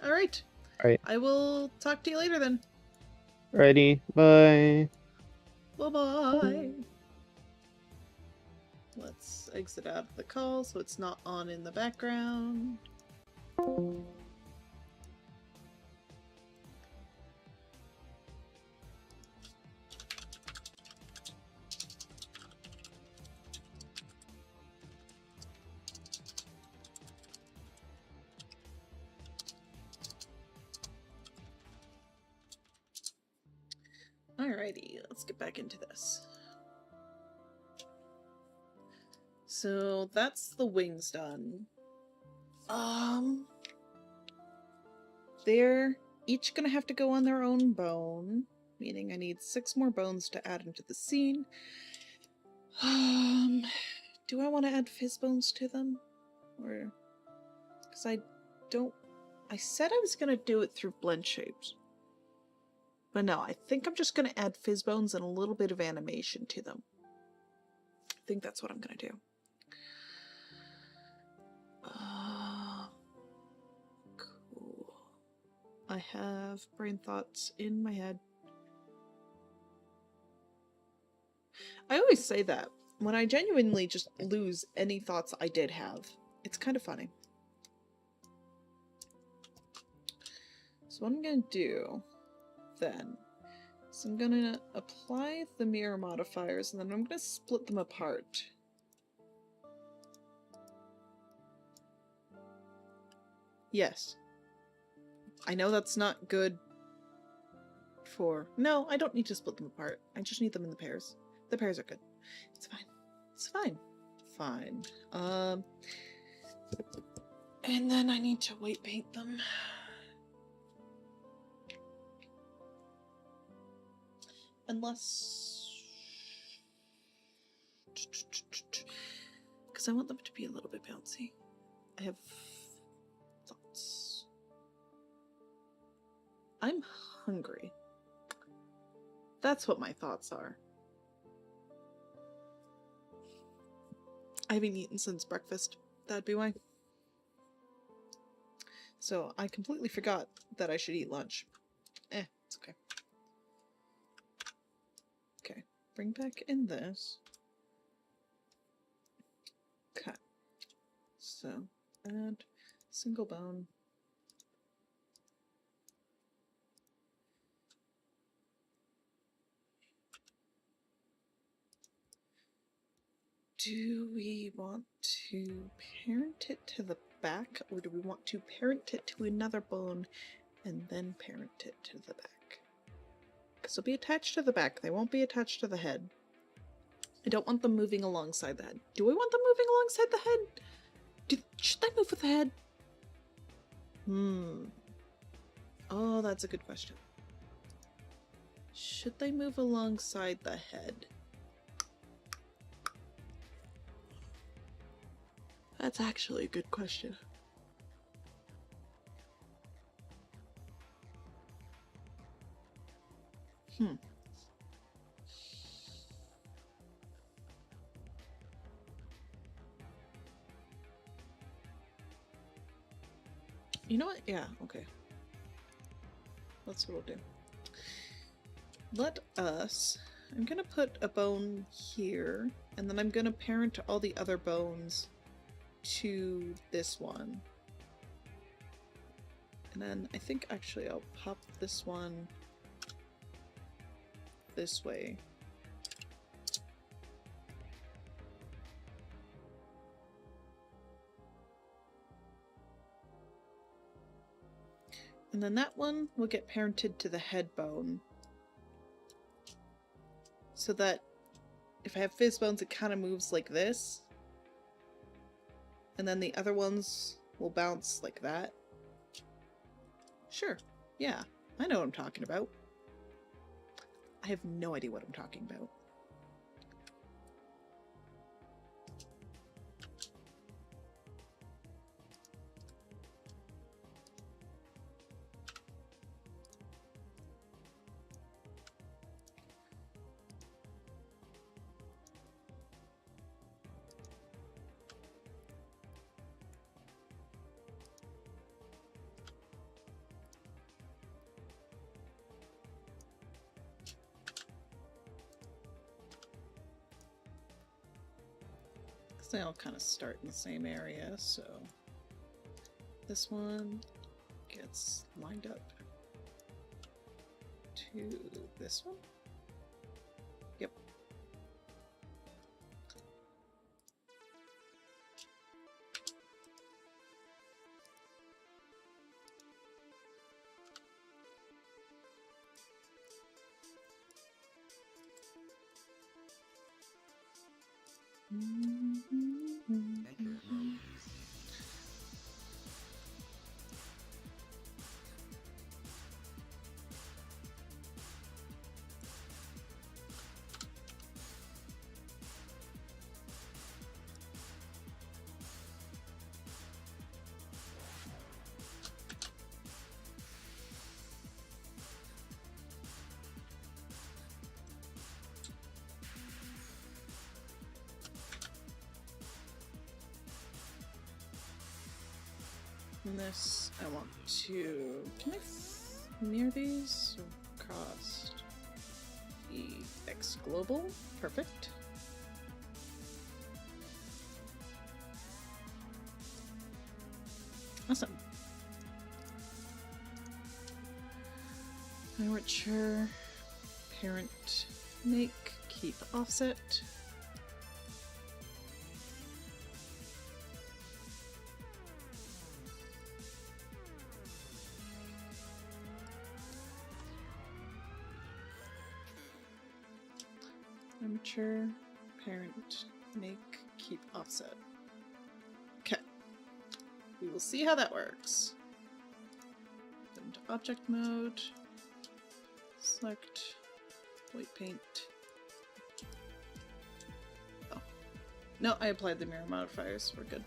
All right. All right. I will talk to you later then. Alrighty. Bye. Bye-bye. Let's exit out of the call so it's not on in the background. Alrighty, let's get back into this. So that's the wings done. They're each gonna have to go on their own bone, meaning I need 6 more bones to add into the scene. Do I want to add fizz bones to them? Or, because I said I was gonna do it through blend shapes. But no, I think I'm just gonna add fizz bones and a little bit of animation to them. I think that's what I'm gonna do. Cool. I have brain thoughts in my head. I always say that when I genuinely just lose any thoughts I did have. It's kind of funny. So what I'm gonna do then is I'm gonna apply the mirror modifiers and then I'm gonna split them apart. Yes. I know that's not good for... No, I don't need to split them apart. I just need them in the pairs. The pairs are good. It's fine. It's fine. Fine. And then I need to white paint them. Unless... Because I want them to be a little bit bouncy. I have thoughts. I'm hungry. That's what my thoughts are. I haven't eaten since breakfast. That'd be why. So I completely forgot that I should eat lunch. It's okay. Okay, bring back in this. Cut. So, add single bone. Do we want to parent it to the back, or do we want to parent it to another bone and then parent it to the back? Because they'll be attached to the back, they won't be attached to the head. I don't want them moving alongside the head. Do I want them moving alongside the head? Should they move with the head? Oh, that's a good question. Should they move alongside the head? That's actually a good question. You know what? Yeah, okay. That's what we'll do. Let us... I'm gonna put a bone here, and then I'm gonna parent all the other bones to this one. And then I think actually I'll pop this one this way. And then that one will get parented to the head bone. So that if I have fizz bones, it kind of moves like this. And then the other ones will bounce like that. Sure. Yeah, I know what I'm talking about. I have no idea what I'm talking about. They all kind of start in the same area, so this one gets lined up to this one. Yep. And this, I want to, can I mirror these? Or cost EX global, perfect. Awesome. I weren't sure. Parent, make, keep offset. Amateur, parent, make, keep offset. Okay. We will see how that works. Go into object mode. Select white paint. Oh. No, I applied the mirror modifiers. We're good.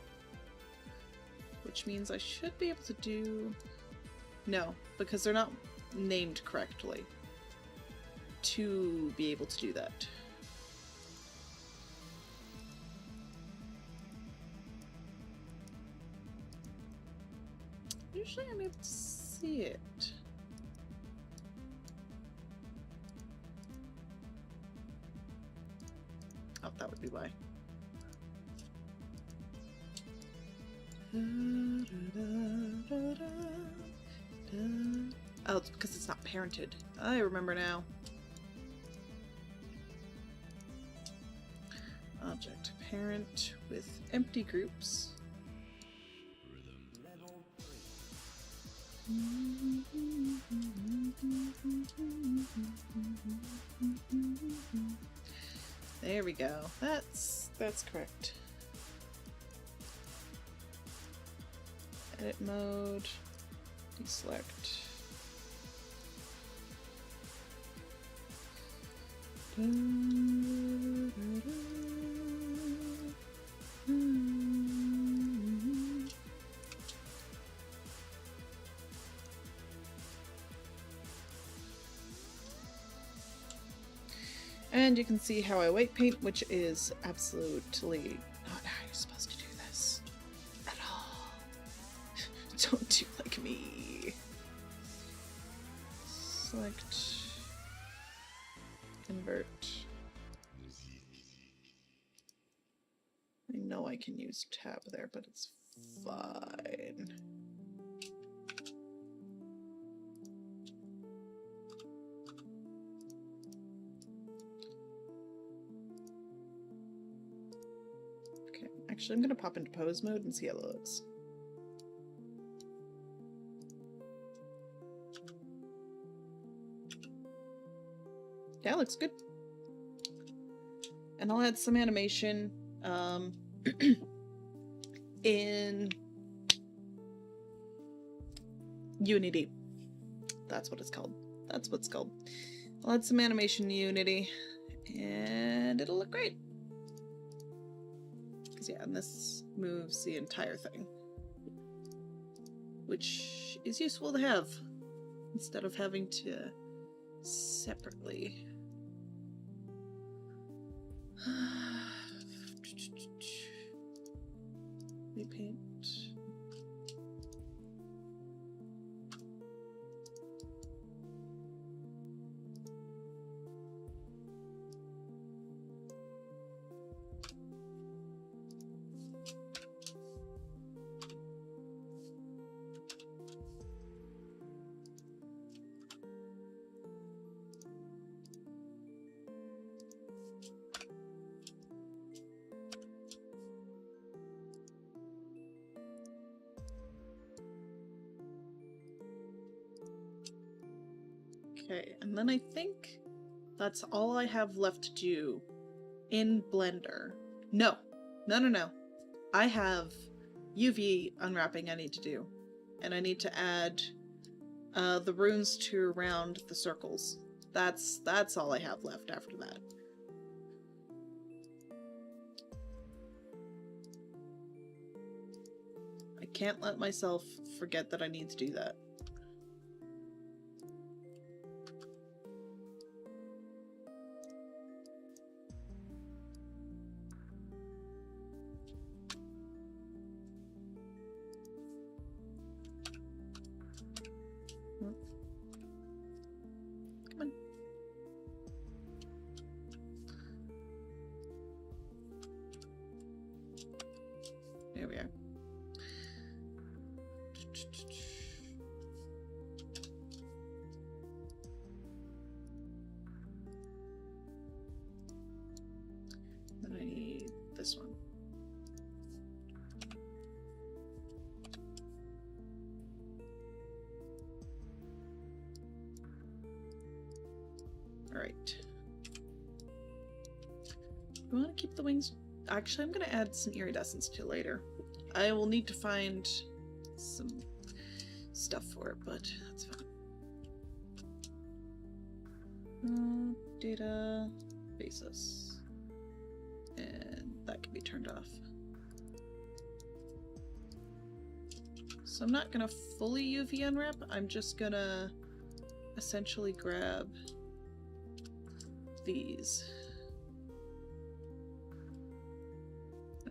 Which means I should be able to do... No, because they're not named correctly to be able to do that. Usually I'm able to see it. Oh, that would be why. Oh, it's because it's not parented. I remember now. Object parent with empty groups. There we go. That's correct. Edit mode. Deselect. And you can see how I weight paint, which is absolutely not how you're supposed to do this at all. Don't do like me. Select, convert. I know I can use tab there, but it's fine. Actually, I'm going to pop into pose mode and see how it looks. Yeah, it looks good. And I'll add some animation in Unity. That's what it's called. That's what it's called. I'll add some animation in Unity and it'll look great. Yeah, and this moves the entire thing, which is useful to have instead of having to separately. Repaint. Okay, and then I think that's all I have left to do in Blender No. No, no, no. I have UV unwrapping I need to do. And I need to add the runes to around the circles. That's all I have left after that. I can't let myself forget that I need to do that. Come on. There we are. Then I need this one. Alright. We want to keep the wings. Actually, I'm going to add some iridescence to later. I will need to find some stuff for it, but that's fine. Data basis. And that can be turned off. So I'm not going to fully UV unwrap. I'm just going to essentially grab these.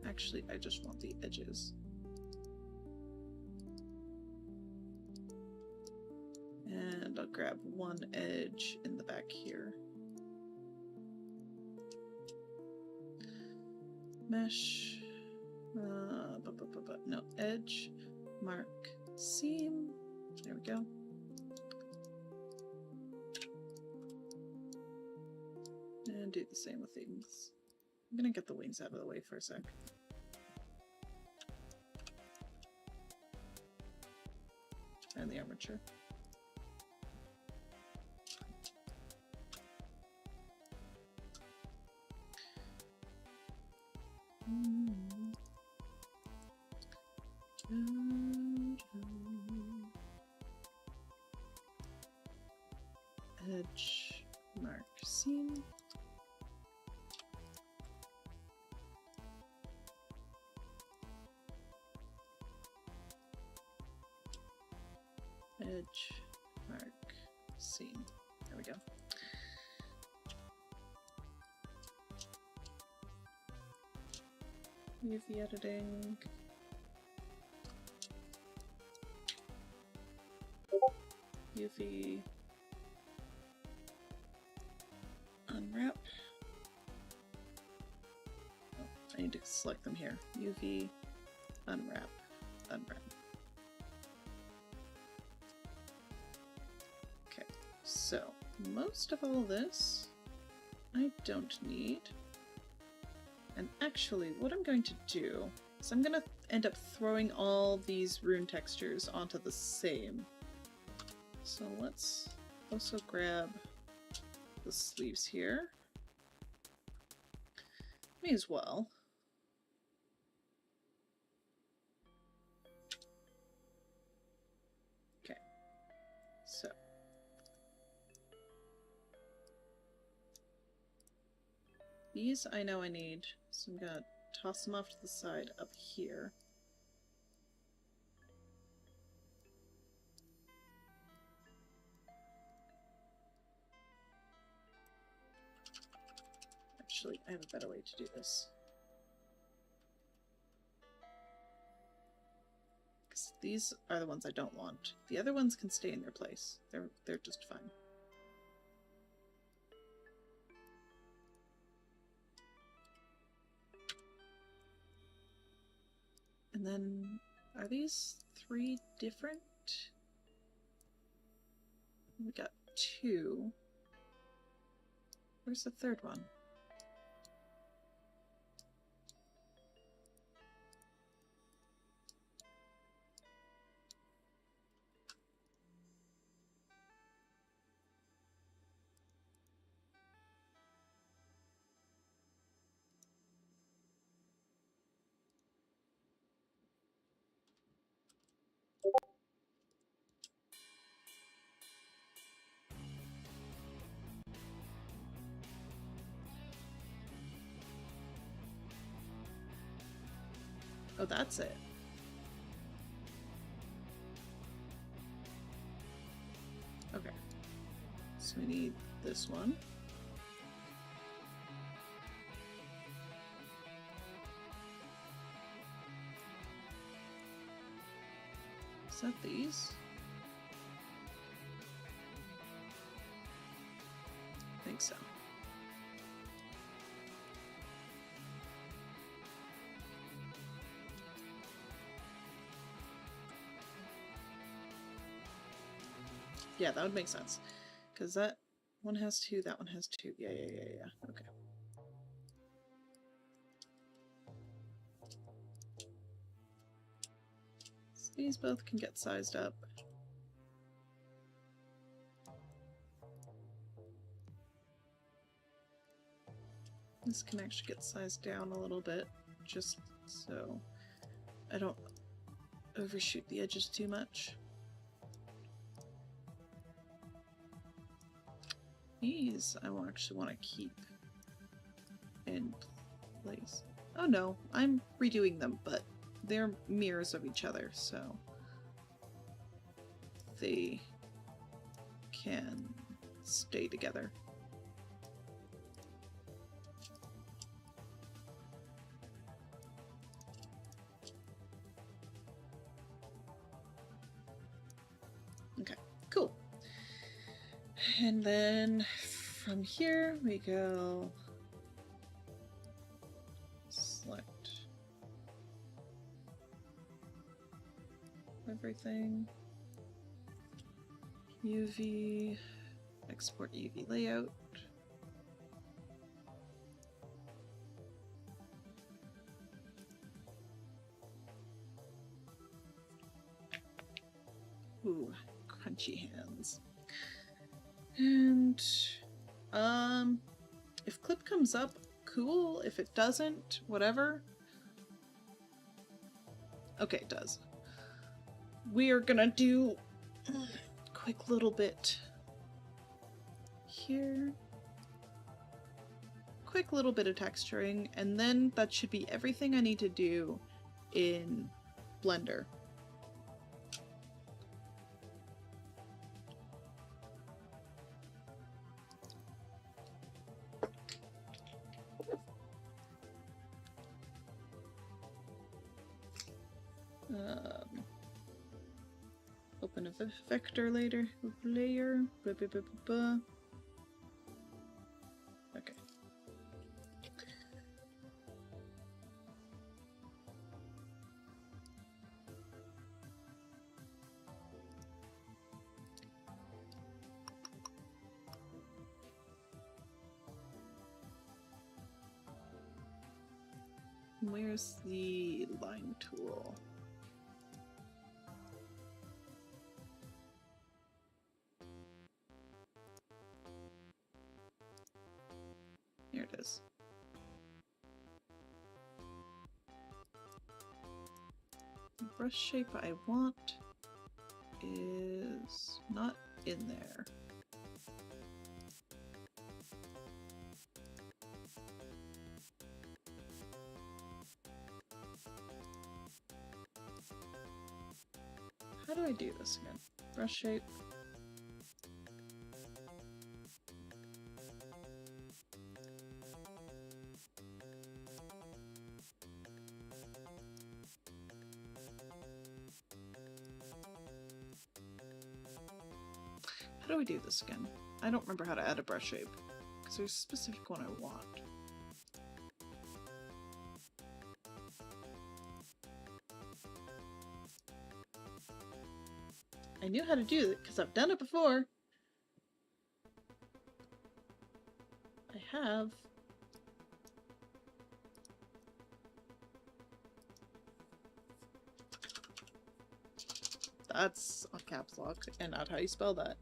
Actually, I just want the edges. And I'll grab one edge in the back here. Mesh. No, edge. Mark. Seam. There we go. And do the same with things. I'm gonna get the wings out of the way for a sec. And the armature. Edge, mark, seam. Edge, mark, seam. There we go. UV editing. UV unwrap. Oh, I need to select them here. UV unwrap, unwrap. Okay, so most of all this I don't need. And actually, what I'm going to do is I'm going to end up throwing all these rune textures onto the same. So let's also grab the sleeves here. May as well. Okay, so these I know I need, so I'm gonna toss them off to the side up here. Actually, I have a better way to do this. Because these are the ones I don't want. The other ones can stay in their place. They're just fine. And then, are these 3 different? We got 2. Where's the 3rd one? Oh, that's it. Okay. So we need this one. Is that these? I think so. Yeah, that would make sense. Because that one has 2, that one has 2. Yeah. Okay. So these both can get sized up. This can actually get sized down a little bit, just so I don't overshoot the edges too much. These I will actually want to keep in place. Oh no, I'm redoing them, but they're mirrors of each other, so they can stay together. Okay, cool. And then from here we go select everything, UV, export UV layout. Ooh, crunchy hands. And if clip comes up, cool. If it doesn't, whatever. Okay, it does. We are gonna do a quick little bit here. Quick little bit of texturing, and then that should be everything I need to do in Blender. Open a vector layer. Blah, blah, blah, blah. Okay. Where's the line tool? Here it is. The brush shape I want is not in there. How do I do this again? Brush shape. How do I do this again? I don't remember how to add a brush shape, because there's a specific one I want. I knew how to do it, because I've done it before. I have. That's a caps lock, and not how you spell that.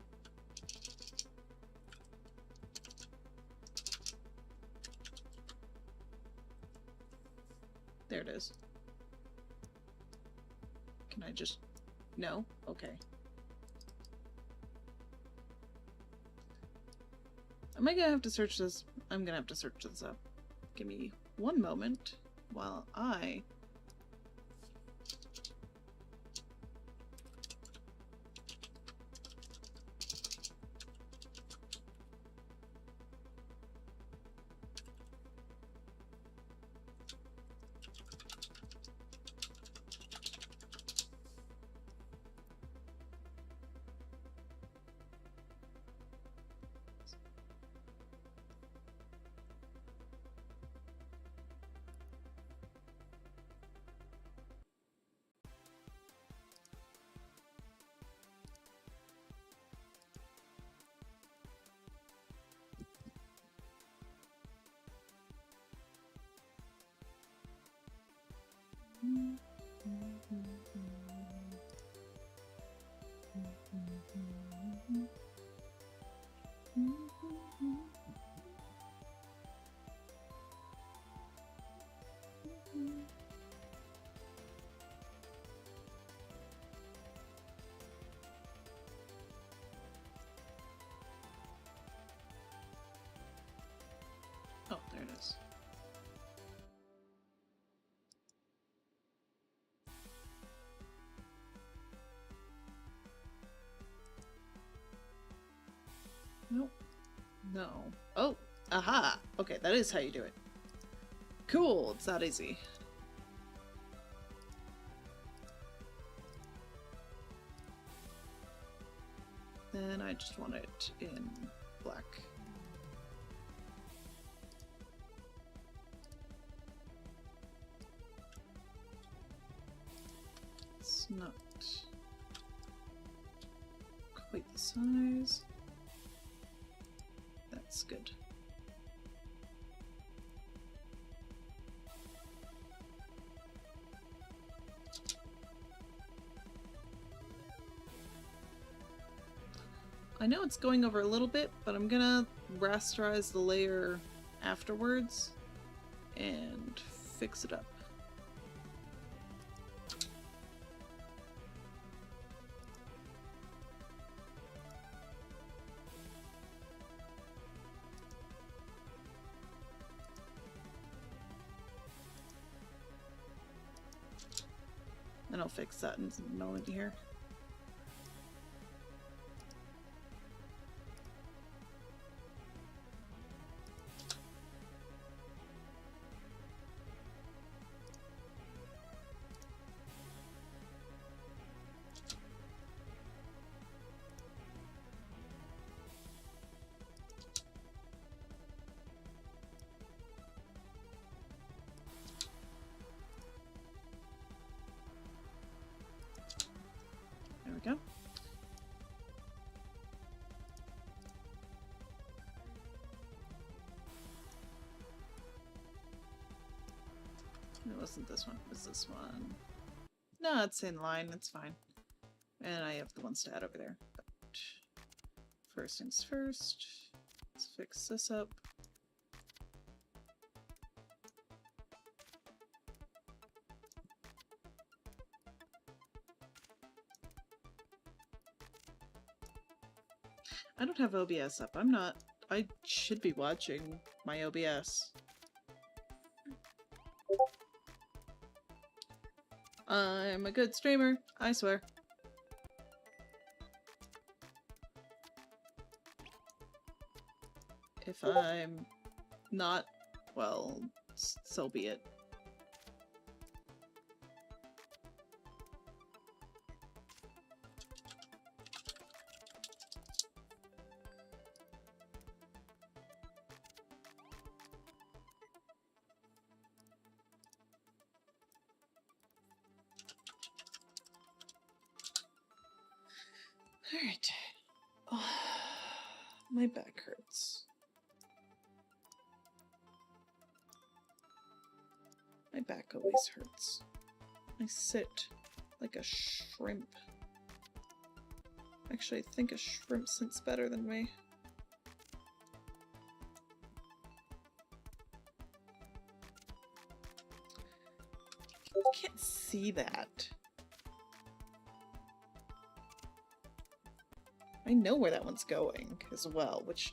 There it is. Can I just... No? Okay. Am I gonna have to search this? I'm gonna have to search this up. Give me one moment while I it is. Nope. No. Oh! Aha! Okay, that is how you do it. Cool! It's that easy. Then I just want it in black. It's not quite the size. That's good. I know it's going over a little bit, but I'm gonna rasterize the layer afterwards and fix it up. And I'll fix that in a moment here. There we go. It wasn't this one, it was this one. No, it's in line, it's fine. And I have the ones to add over there. But first things first, let's fix this up. I don't have OBS up. I should be watching my OBS. I'm a good streamer, I swear. If I'm not, well, so be it. Alright. Oh, my back hurts. My back always hurts. I sit like a shrimp. Actually, I think a shrimp sits better than me. I can't see that. I know where that one's going as well, which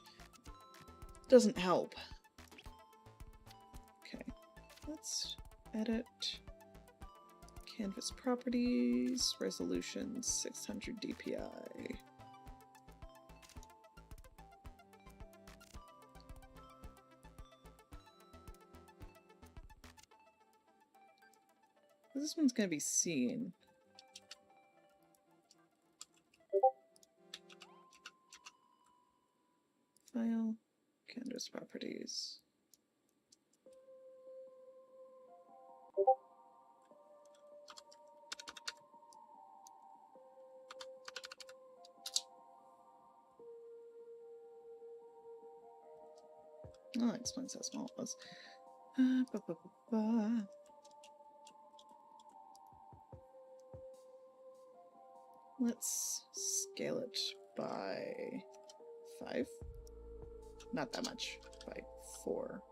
doesn't help. Okay, let's edit canvas properties, resolution 600 dpi. This one's gonna be seen. File, canvas properties. Oh, that explains how small it was. Let's scale it by 5. Not that much, by 4.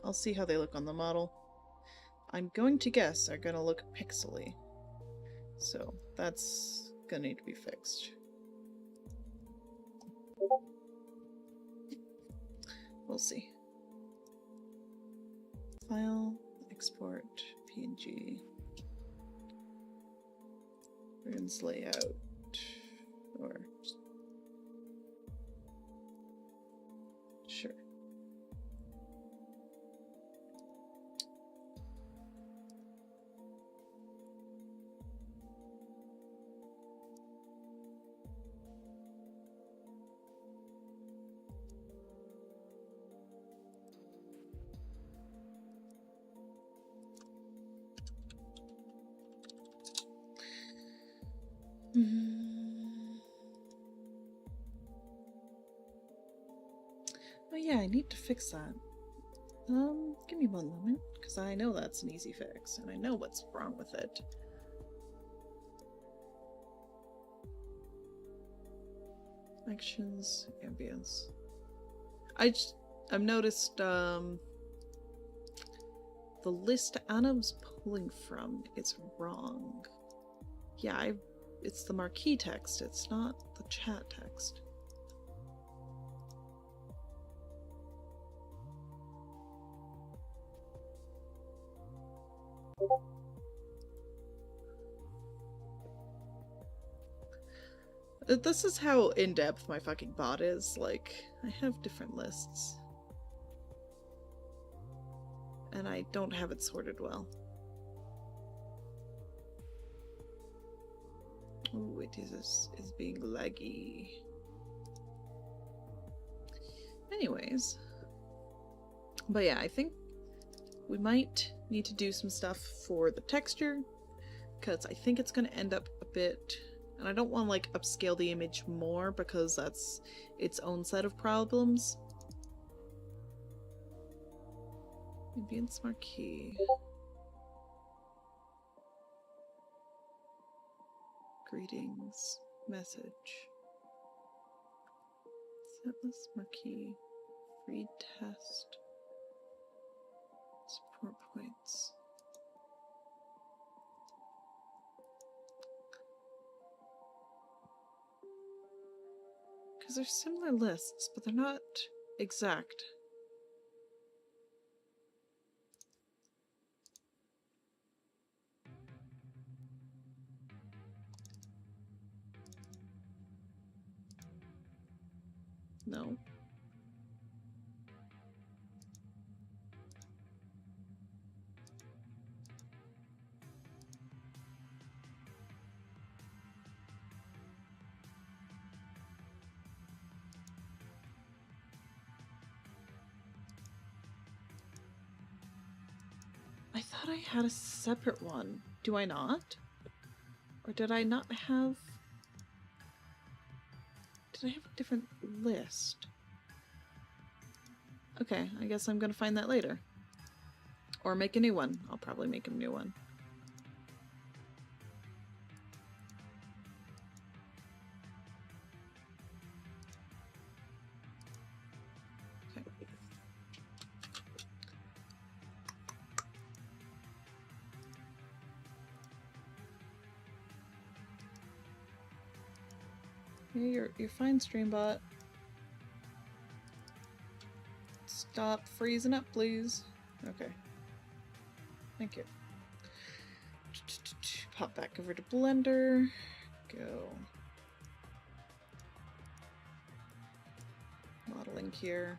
I'll see how they look on the model. I'm going to guess they're gonna look pixely. So that's gonna need to be fixed. We'll see. File, export, PNG. Runes layout. Or sure. Oh yeah, I need to fix that. Give me one moment, because I know that's an easy fix, and I know what's wrong with it. Actions, ambience. I've noticed, the list Anna's pulling from is wrong. Yeah, it's the marquee text, it's not the chat text. This is how in-depth my fucking bot is. Like, I have different lists. And I don't have it sorted well. Ooh, it is being laggy. Anyways. But yeah, I think we might need to do some stuff for the texture, because I think it's going to end up a bit... And I don't want to like upscale the image more because that's its own set of problems. Ambience marquee. Greetings. Message. Setlist marquee. Read test. Support points. Because they're similar lists, but they're not exact. No. I thought I had a separate one. Do I not? Or did I not have... Did I have a different list? Okay, I guess I'm gonna find that later. Or make a new one. I'll probably make a new one. Okay. Yeah, you're fine, Streambot. Stop freezing up, please. Okay. Thank you. Pop back over to Blender. Go. Modeling here.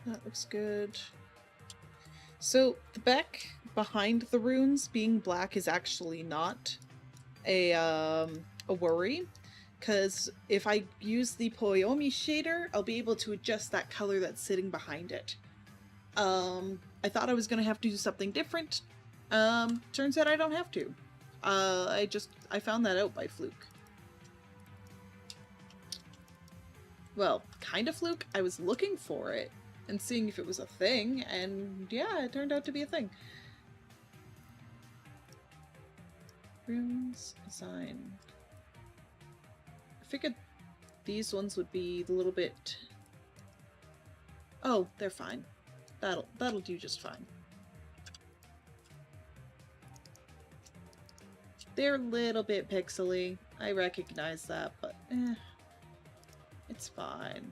That looks good. So the back behind the runes being black is actually not a worry, because if I use the Poyomi shader, I'll be able to adjust that color that's sitting behind it. I thought I was going to have to do something different, Turns out I don't have to. I found that out by fluke. Well, kind of fluke. I was looking for it and seeing if it was a thing, and yeah, it turned out to be a thing. Rooms assigned. I figured these ones would be a little bit... Oh, they're fine. That'll do just fine. They're a little bit pixely. I recognize that, but it's fine.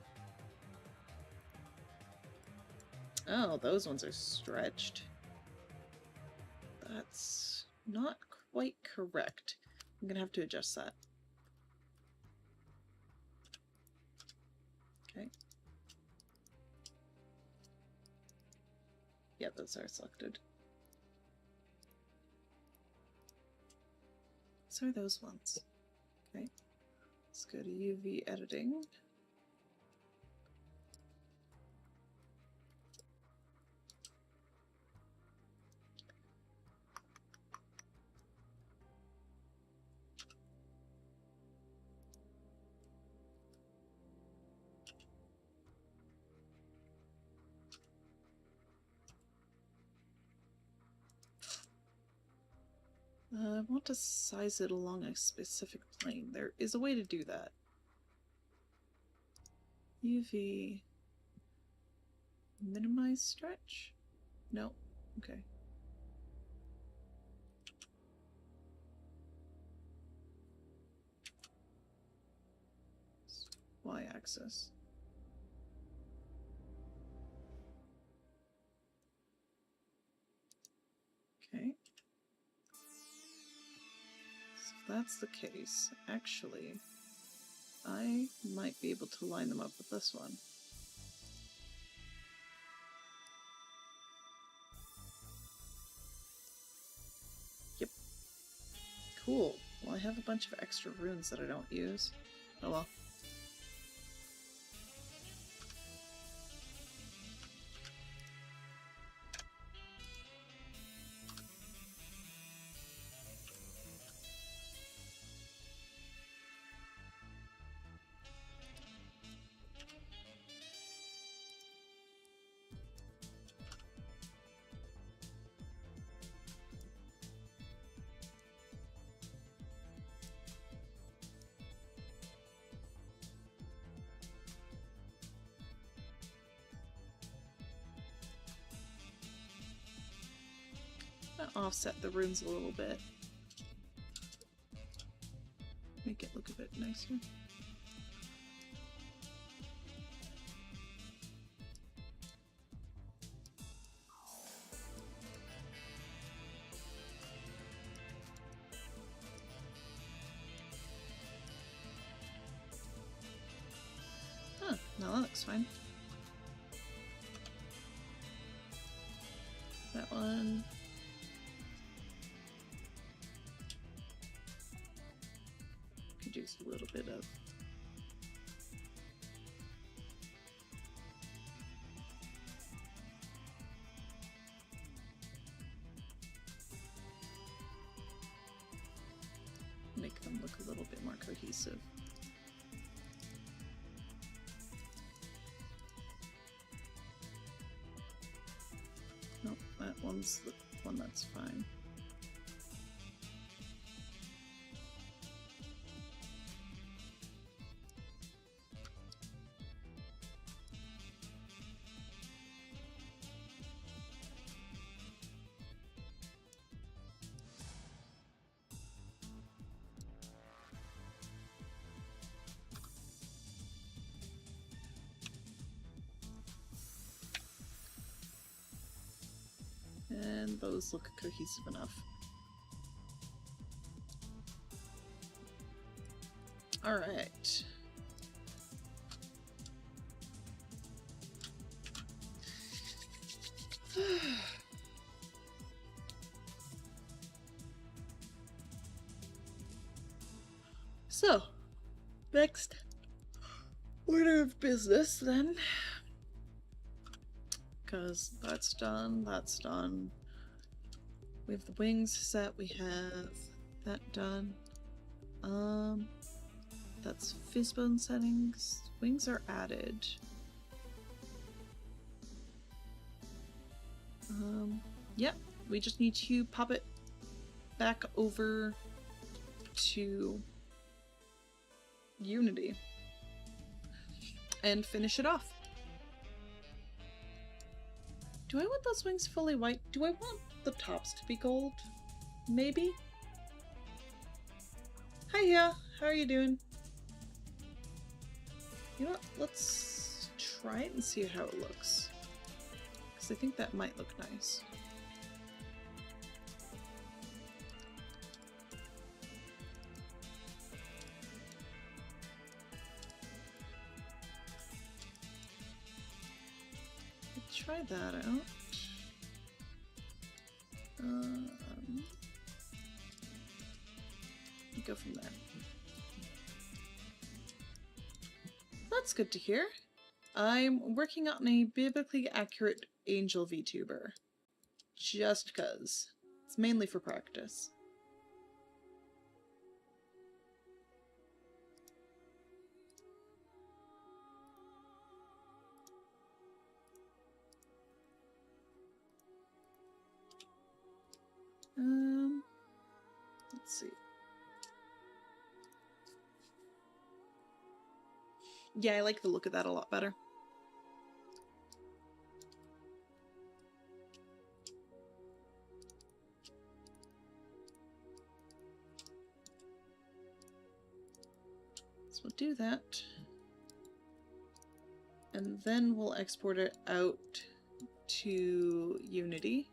Oh, those ones are stretched. That's not quite correct. I'm gonna have to adjust that. Okay. Yeah, those are selected. So are those ones. Okay. Let's go to UV editing. I want to size it along a specific plane. There is a way to do that. UV minimize stretch? No. Okay. Y-axis. Okay. So if that's the case, actually, I might be able to line them up with this one. Yep. Cool. Well, I have a bunch of extra runes that I don't use. Oh well. Offset the runes a little bit. Make it look a bit nicer. Huh, no, that looks fine. That one. Could use a little bit of make them look a little bit more cohesive. Nope, that one's the one that's fine. And those look cohesive enough. Alright. So, next order of business then. Because that's done, that's done. We have the wings set, we have that done. That's Fizzbone settings. Wings are added. Yep, we just need to pop it back over to Unity and finish it off. Do I want those wings fully white? Do I want the tops to be gold? Maybe? Hiya, how are you doing? You know what, let's try it and see how it looks. Because I think that might look nice. Let's try that out. Go from there. That's good to hear. I'm working on a biblically accurate angel VTuber. Just cuz. It's mainly for practice. Let's see. Yeah, I like the look of that a lot better. So we'll do that. And then we'll export it out to Unity.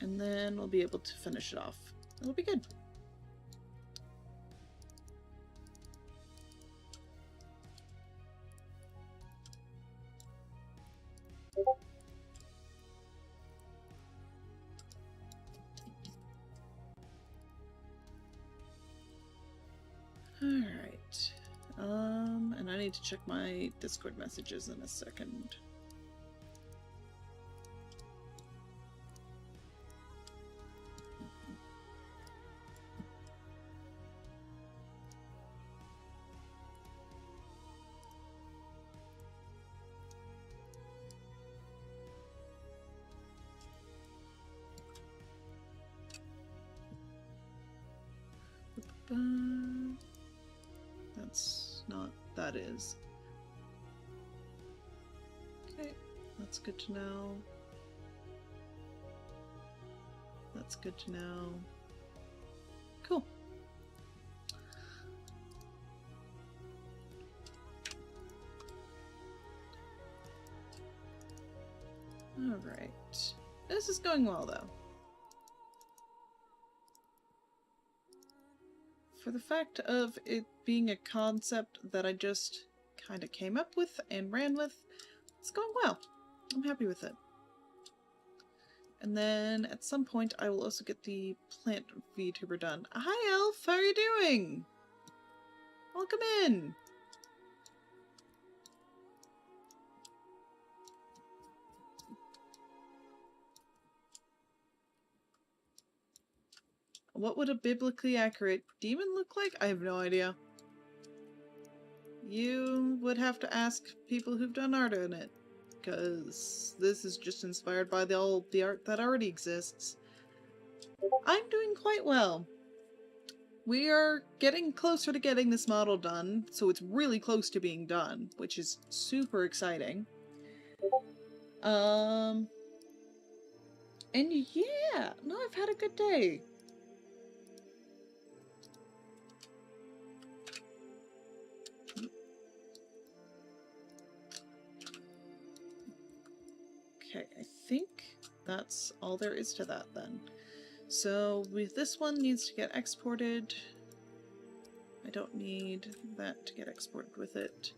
And then we'll be able to finish it off. It'll be good. Alright. And I need to check my Discord messages in a second. That's not, that is. Okay, that's good to know. That's good to know. Cool. Alright. This is going well, though. For the fact of it being a concept that I just kind of came up with and ran with, it's going well. I'm happy with it. And then at some point I will also get the plant VTuber done. Hi Elf, how are you doing? Welcome in! What would a biblically accurate demon look like? I have no idea. You would have to ask people who've done art on it, because this is just inspired by the art that already exists. I'm doing quite well. We are getting closer to getting this model done, so it's really close to being done, which is super exciting. And yeah, no, I've had a good day. Okay, I think that's all there is to that then. So with this one needs to get exported. I don't need that to get exported with it.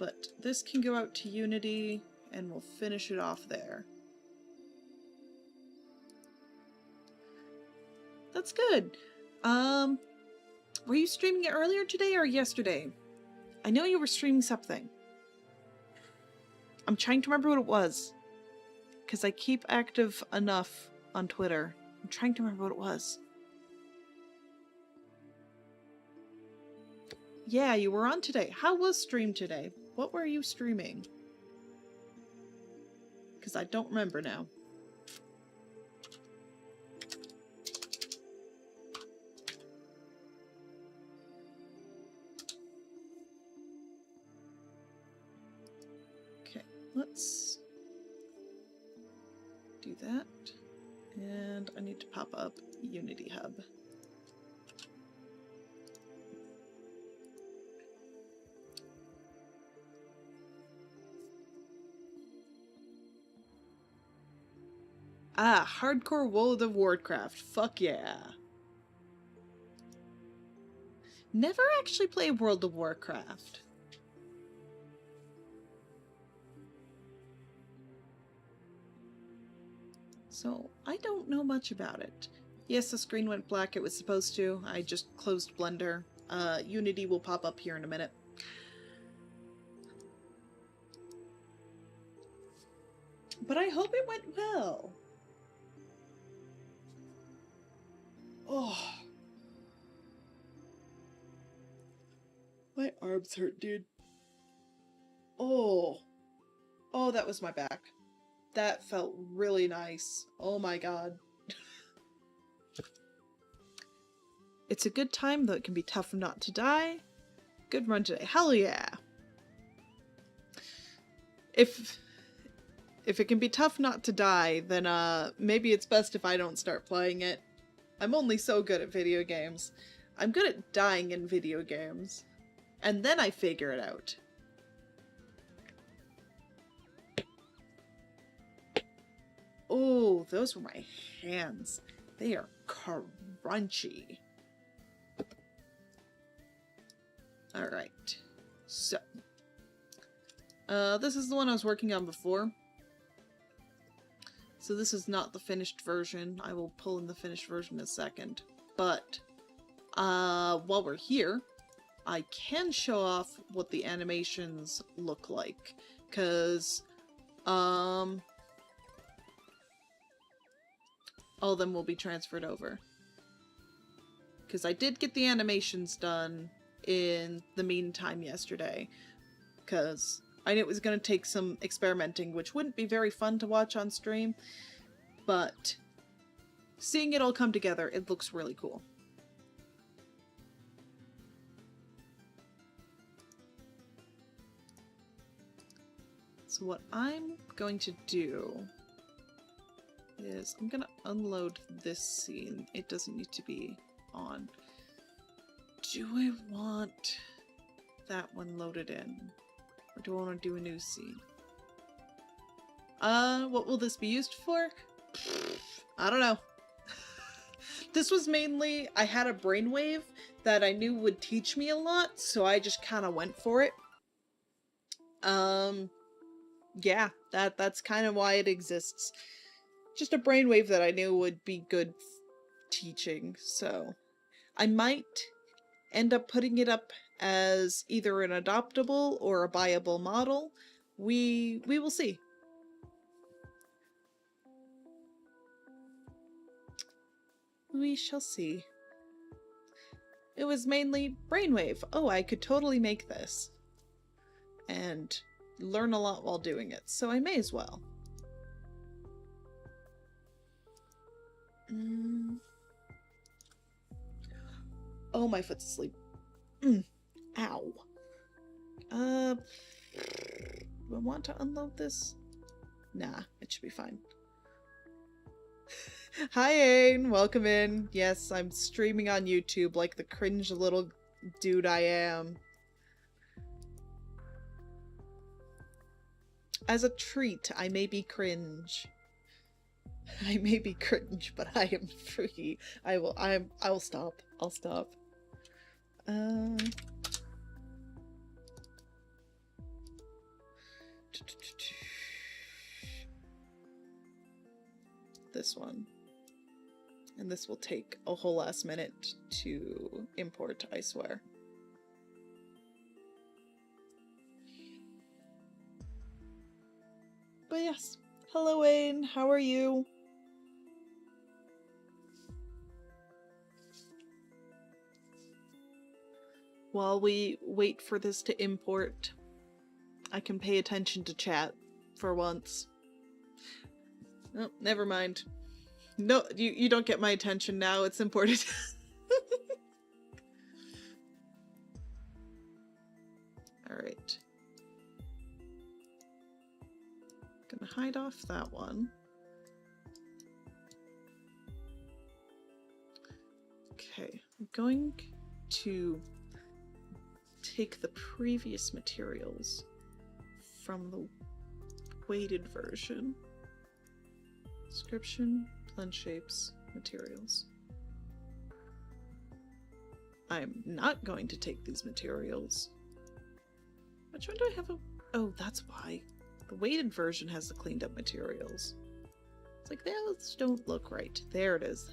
But this can go out to Unity, and we'll finish it off there. That's good. Were you streaming it earlier today or yesterday? I know you were streaming something. I'm trying to remember what it was, because I keep active enough on Twitter. I'm trying to remember what it was. Yeah, you were on today. How was stream today? What were you streaming? Because I don't remember now. Okay, let's do that. And I need to pop up Unity Hub. Ah, hardcore World of Warcraft. Fuck yeah. Never actually played World of Warcraft. So, I don't know much about it. Yes, the screen went black, it was supposed to. I just closed Blender. Unity will pop up here in a minute. But I hope it went well. Oh. My arms hurt, dude. Oh. Oh, that was my back. That felt really nice. Oh my god. It's a good time, though it can be tough not to die. Good run today. Hell yeah. If it can be tough not to die, then maybe it's best if I don't start playing it. I'm only so good at video games. I'm good at dying in video games. And then I figure it out. Oh, those were my hands. They are crunchy. Alright. So. This is the one I was working on before. So this is not the finished version. I will pull in the finished version in a second. But, while we're here, I can show off what the animations look like. 'Cause, all of them will be transferred over. Because I did get the animations done in the meantime yesterday. Because I knew it was going to take some experimenting, which wouldn't be very fun to watch on stream. But seeing it all come together, it looks really cool. So what I'm going to do is I'm gonna unload this scene. It doesn't need to be on. Do I want that one loaded in? Or do I want to do a new scene? What will this be used for? I don't know. This was mainly, I had a brainwave that I knew would teach me a lot, so I just kind of went for it. Yeah, that's kind of why it exists. Just a brainwave that I knew would be good teaching, so I might end up putting it up as either an adoptable or a buyable model. We will see. We shall see. It was mainly brainwave. Oh, I could totally make this. And learn a lot while doing it, so I may as well. Oh, my foot's asleep. Ow. Do I want to unload this? Nah, it should be fine. Hi, Ain. Welcome in. Yes, I'm streaming on YouTube like the cringe little dude I am. As a treat, I may be cringe. I may be cringe, but I am free. I will stop. I'll stop. this one. And this will take a whole last minute to import, I swear. But yes, hello Wayne, how are you? While we wait for this to import, I can pay attention to chat for once. Oh, never mind. No, you don't get my attention now, it's imported. Alright. Gonna hide off that one. Okay, I'm going to take the previous materials from the weighted version. Description, blend shapes, materials. I'm not going to take these materials. Which one do I have? Oh, that's why. The weighted version has the cleaned up materials. It's like, those don't look right. There it is.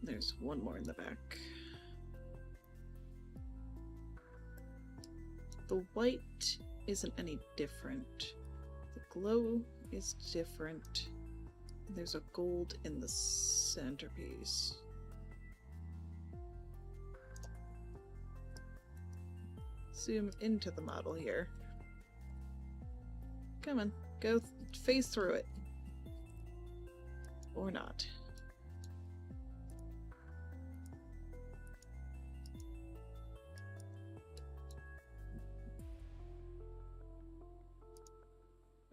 There's one more in the back. The white isn't any different. The glow is different. There's a gold in the centerpiece. Zoom into the model here. Come on, go phase through it. Or not.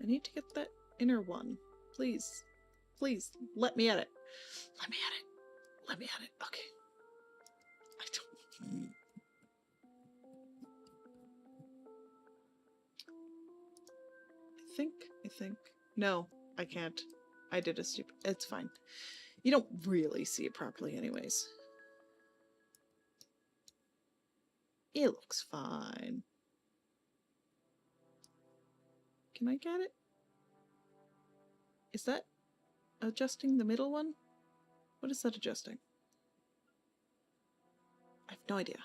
I need to get that inner one. Please. Please, let me at it. Let me at it. Let me at it. Okay. I don't... I think... No, I can't. I did a stupid... It's fine. You don't really see it properly anyways. It looks fine. Can I get it? Is that adjusting the middle one? What is that adjusting? I have no idea.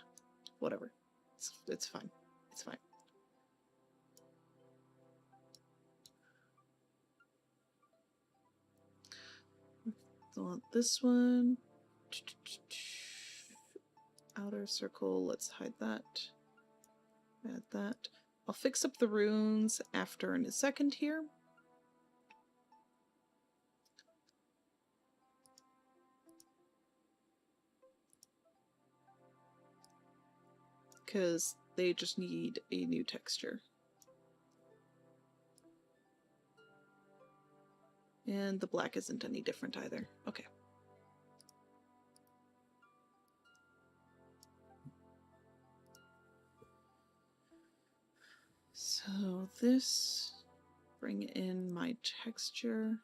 Whatever. It's fine. It's fine. I want this one. Outer circle. Let's hide that. Add that. I'll fix up the runes after in a second here. Because they just need a new texture. And the black isn't any different either. Okay. So this, bring in my texture.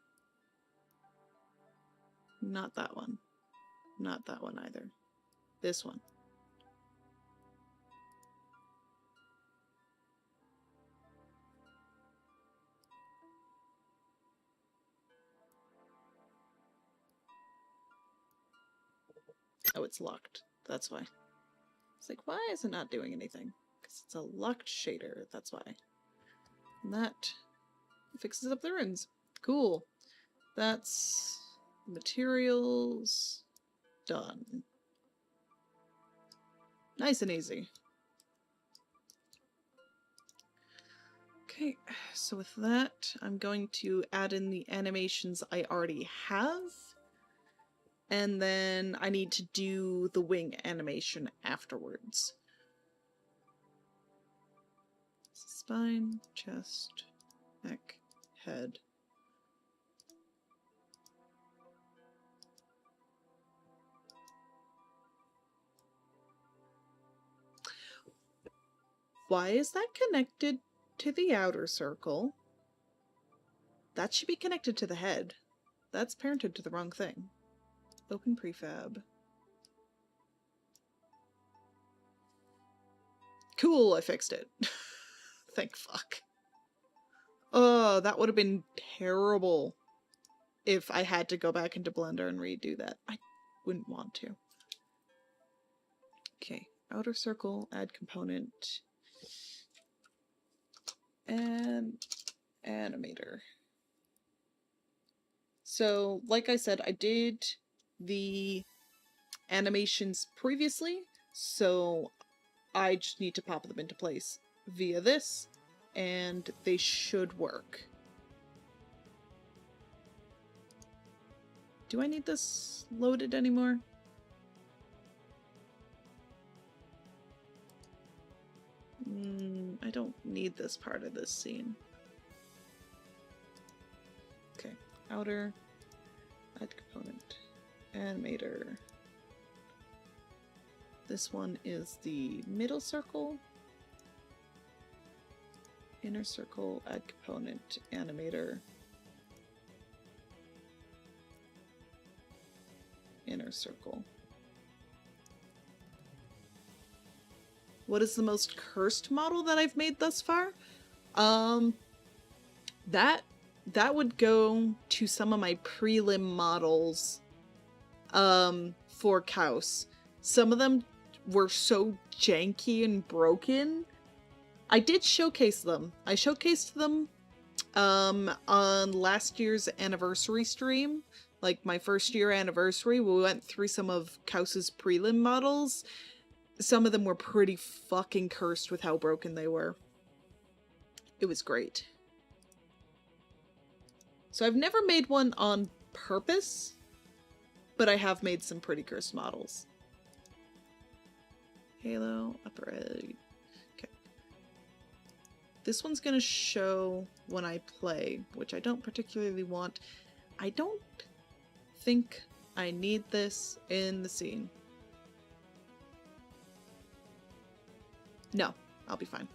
Not that one. Not that one either. This one. Oh, it's locked. That's why. It's like, why is it not doing anything? Because it's a locked shader, that's why. And that fixes up the runes. Cool. That's materials done. Nice and easy. Okay, so with that, I'm going to add in the animations I already have. And then I need to do the wing animation afterwards. Spine, chest, neck, head. Why is that connected to the outer circle? that should be connected to the head. That's parented to the wrong thing. Open prefab. Cool, I fixed it. Thank fuck. Oh, that would have been terrible if I had to go back into Blender and redo that. I wouldn't want to. Okay, outer circle, add component, and animator. So, like I said, I did the animations previously, so I just need to pop them into place via this, and they should work. Do I need this loaded anymore? I don't need this part of this scene. Okay, outer, add component, animator. This one is the middle circle, inner circle, add component, animator, inner circle. What is the most cursed model that I've made thus far? That would go to some of my prelim models for Kaus. Some of them were so janky and broken. I did showcase them. I showcased them on last year's anniversary stream, like my first year anniversary. We went through some of Kaus's prelim models. Some of them were pretty fucking cursed with how broken they were. It was great. So I've never made one on purpose, but I have made some pretty cursed models. Halo, upper right. Okay. This one's gonna show when I play, which I don't particularly want. I don't think I need this in the scene. No, I'll be fine.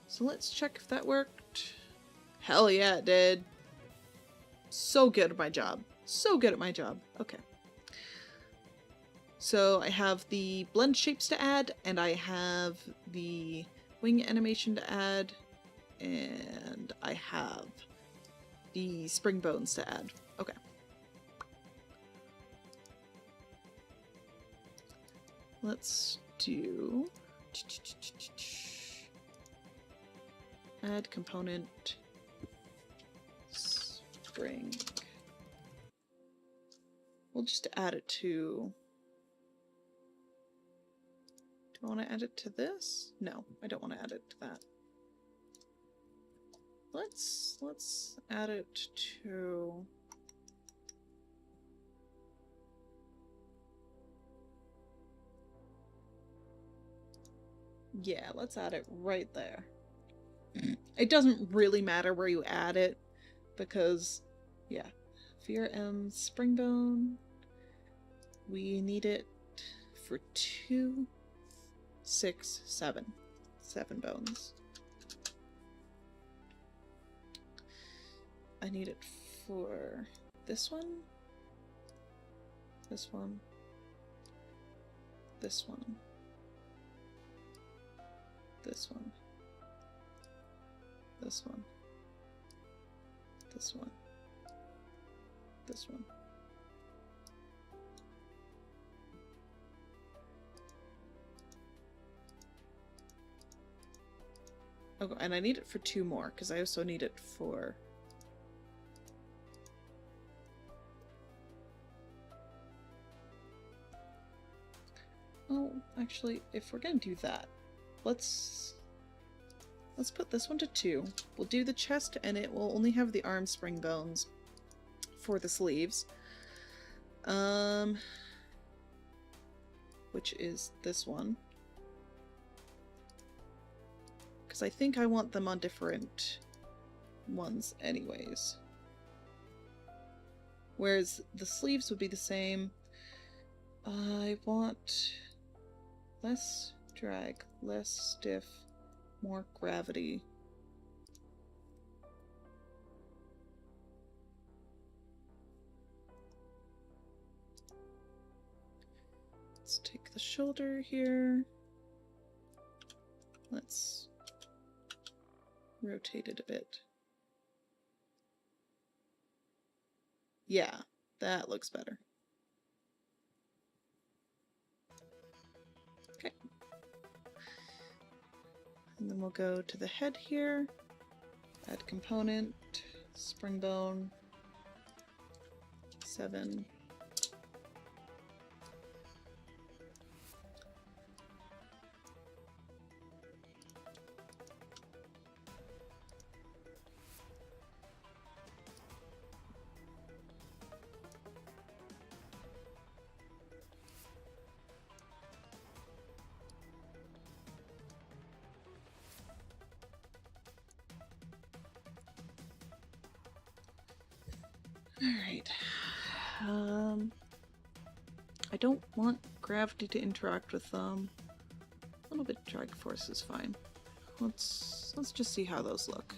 So let's check if that worked. Hell yeah, it did. So good at my job. So good at my job. Okay. So I have the blend shapes to add, and I have the wing animation to add, and I have the spring bones to add. Okay. Let's do add component spring. We'll just add it to... Do I want to add it to this? No, I don't want to add it to that. Let's add it to... Yeah, let's add it right there. It doesn't really matter where you add it, because, yeah. VRM Springbone. We need it for 2, 6, 7. 7 bones. I need it for this one, this one, this one, this one, this one, this one, this one. Oh, and I need it for 2 more, because I also need it for... Oh, actually, if we're gonna do that, let's put this one to 2. We'll do the chest, and it will only have the arm spring bones for the sleeves. Which is this one. Because I think I want them on different ones anyways. Whereas the sleeves would be the same. I want less drag, less stiff, more gravity. Let's take the shoulder here. Let's rotate it a bit. Yeah, that looks better. Okay. And then we'll go to the head here, add component, spring bone, 7. Alright. I don't want gravity to interact with them. A little bit drag force is fine. Let's just see how those look.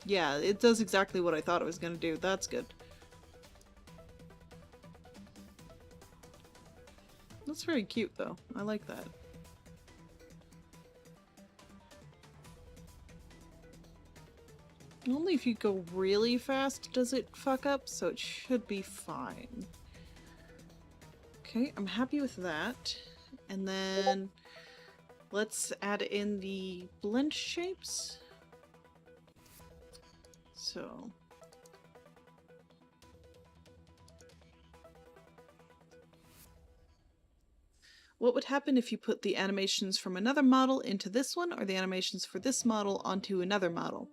Yeah, it does exactly what I thought it was going to do. That's good. That's very cute, though. I like that. Only if you go really fast does it fuck up, so it should be fine. Okay, I'm happy with that. And then let's add in the blend shapes. So what would happen if you put the animations from another model into this one, or the animations for this model onto another model?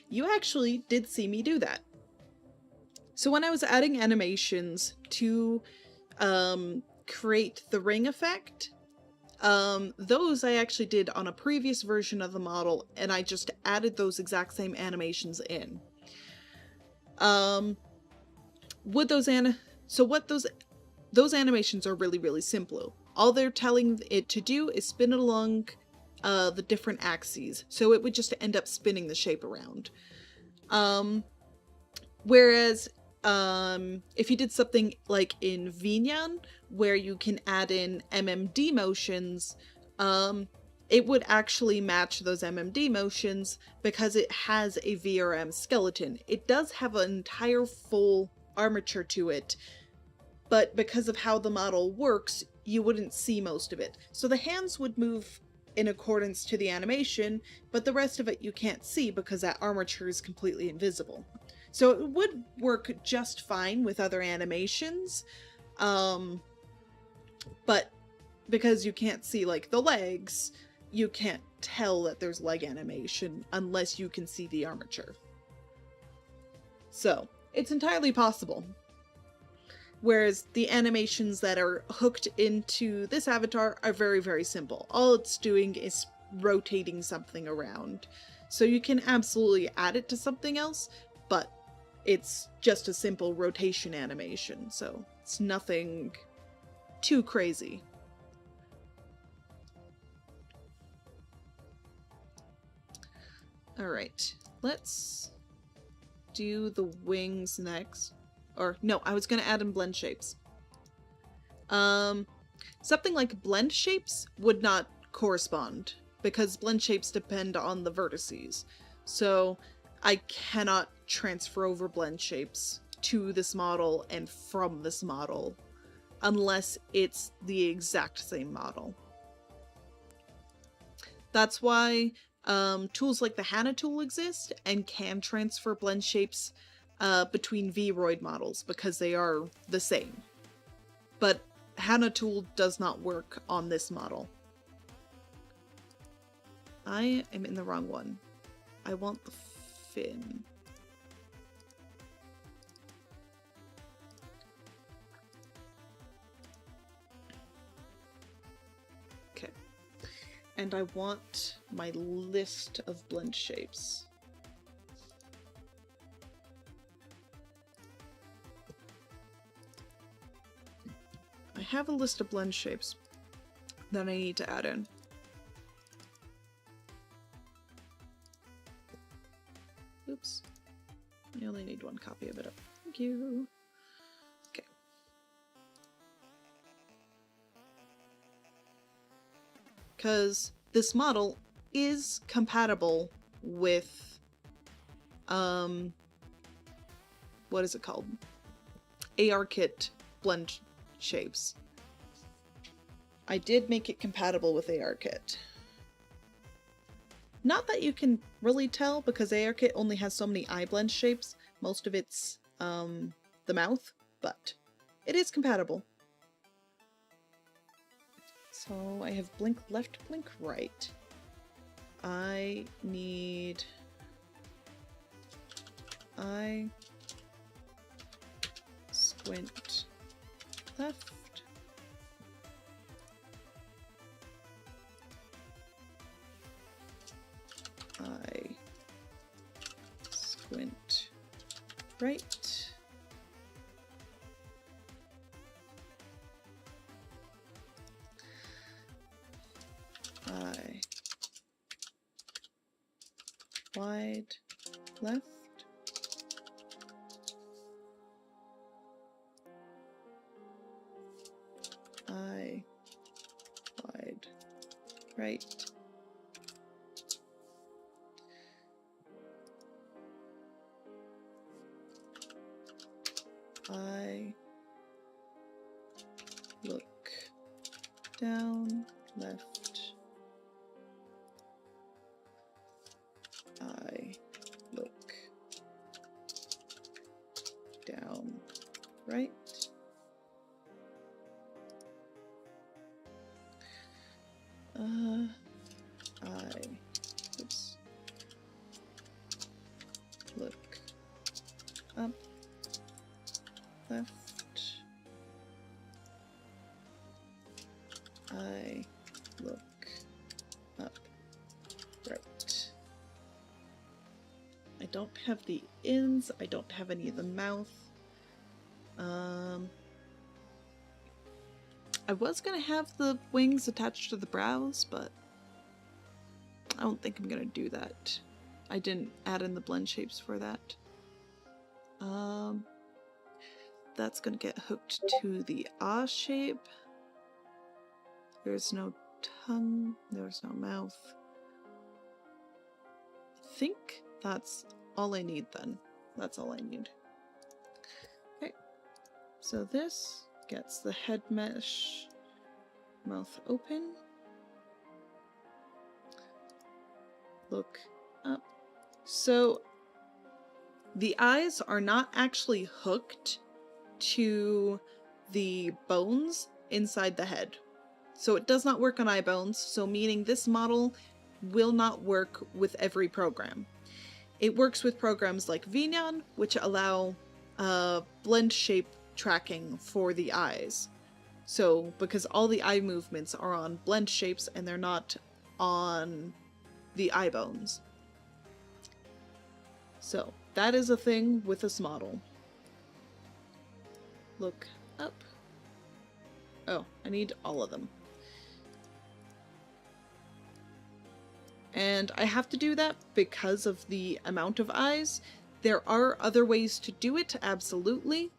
You actually did see me do that. So when I was adding animations to create the ring effect, those I actually did on a previous version of the model, and I just added those exact same animations in. Those animations are really, really simple. All they're telling it to do is spin it along the different axes, so it would just end up spinning the shape around. Whereas if you did something like in Vinyan, where you can add in MMD motions, it would actually match those MMD motions because it has a VRM skeleton. It does have an entire full armature to it, but because of how the model works, you wouldn't see most of it. So the hands would move in accordance to the animation, but the rest of it you can't see because that armature is completely invisible. So it would work just fine with other animations, but because you can't see like the legs, you can't tell that there's leg animation unless you can see the armature. So it's entirely possible. Whereas the animations that are hooked into this avatar are very, very simple. All it's doing is rotating something around. So you can absolutely add it to something else, but it's just a simple rotation animation, so it's nothing too crazy. Alright, let's do the wings next. Or, no, I was going to add in blend shapes. Something like blend shapes would not correspond, because blend shapes depend on the vertices. So I cannot transfer over blend shapes to this model and from this model unless it's the exact same model. That's why tools like the Hana tool exist and can transfer blend shapes between Vroid models because they are the same. But Hana tool does not work on this model. I am in the wrong one. I want the fin. Okay. And I want my list of blend shapes. I have a list of blend shapes that I need to add in. Oops. I only need one copy of it up. Thank you. Okay. Because this model is compatible with, what is it called? ARKit blend shapes. I did make it compatible with ARKit. Not that you can really tell, because ARKit only has so many eye blend shapes. Most of it's the mouth, but it is compatible. So I have blink left, blink right. I need eye, squint left. Eye, squint right. Eye, wide left. Eye, wide right. I look down, left. I look down, right. Oops. Look up, left. I look up, right. I don't have the ins, I don't have any of the mouth. I was gonna have the wings attached to the brows, but I don't think I'm gonna do that. I didn't add in the blend shapes for that. That's gonna get hooked to the ah shape. There's no tongue, there's no mouth. I think that's all I need then. That's all I need. Okay, so this gets the head mesh, mouth open. Look up. So the eyes are not actually hooked to the bones inside the head. So it does not work on eye bones, so meaning this model will not work with every program. It works with programs like Vneon, which allow blend shape tracking for the eyes. So because all the eye movements are on blend shapes and they're not on the eye bones. So that is a thing with this model. Look up. Oh, I need all of them. And I have to do that because of the amount of eyes. There are other ways to do it, absolutely,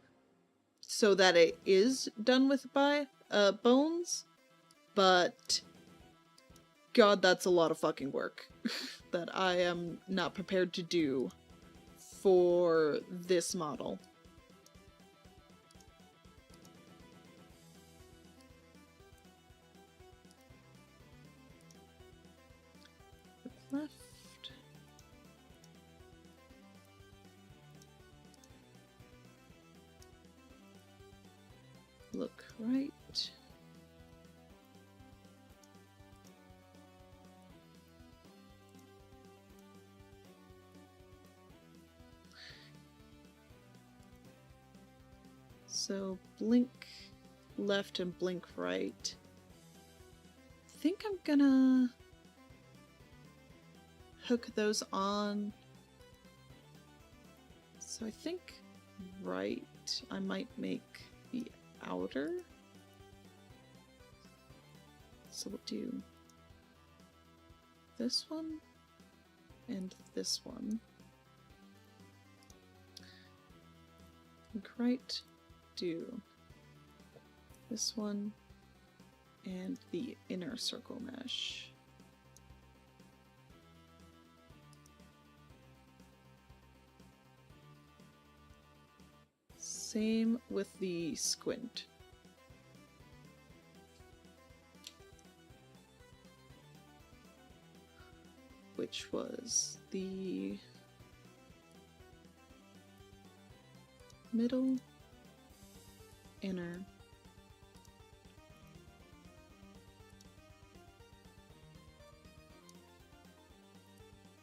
so that it is done with bones, but God, that's a lot of fucking work that I am not prepared to do for this model. Left. Look right. So blink left and blink right. I think I'm gonna hook those on. So I think I might make the outer. So we'll do this one and this one. Right, do this one and the inner circle mesh. Same with the squint. Which was the middle, inner,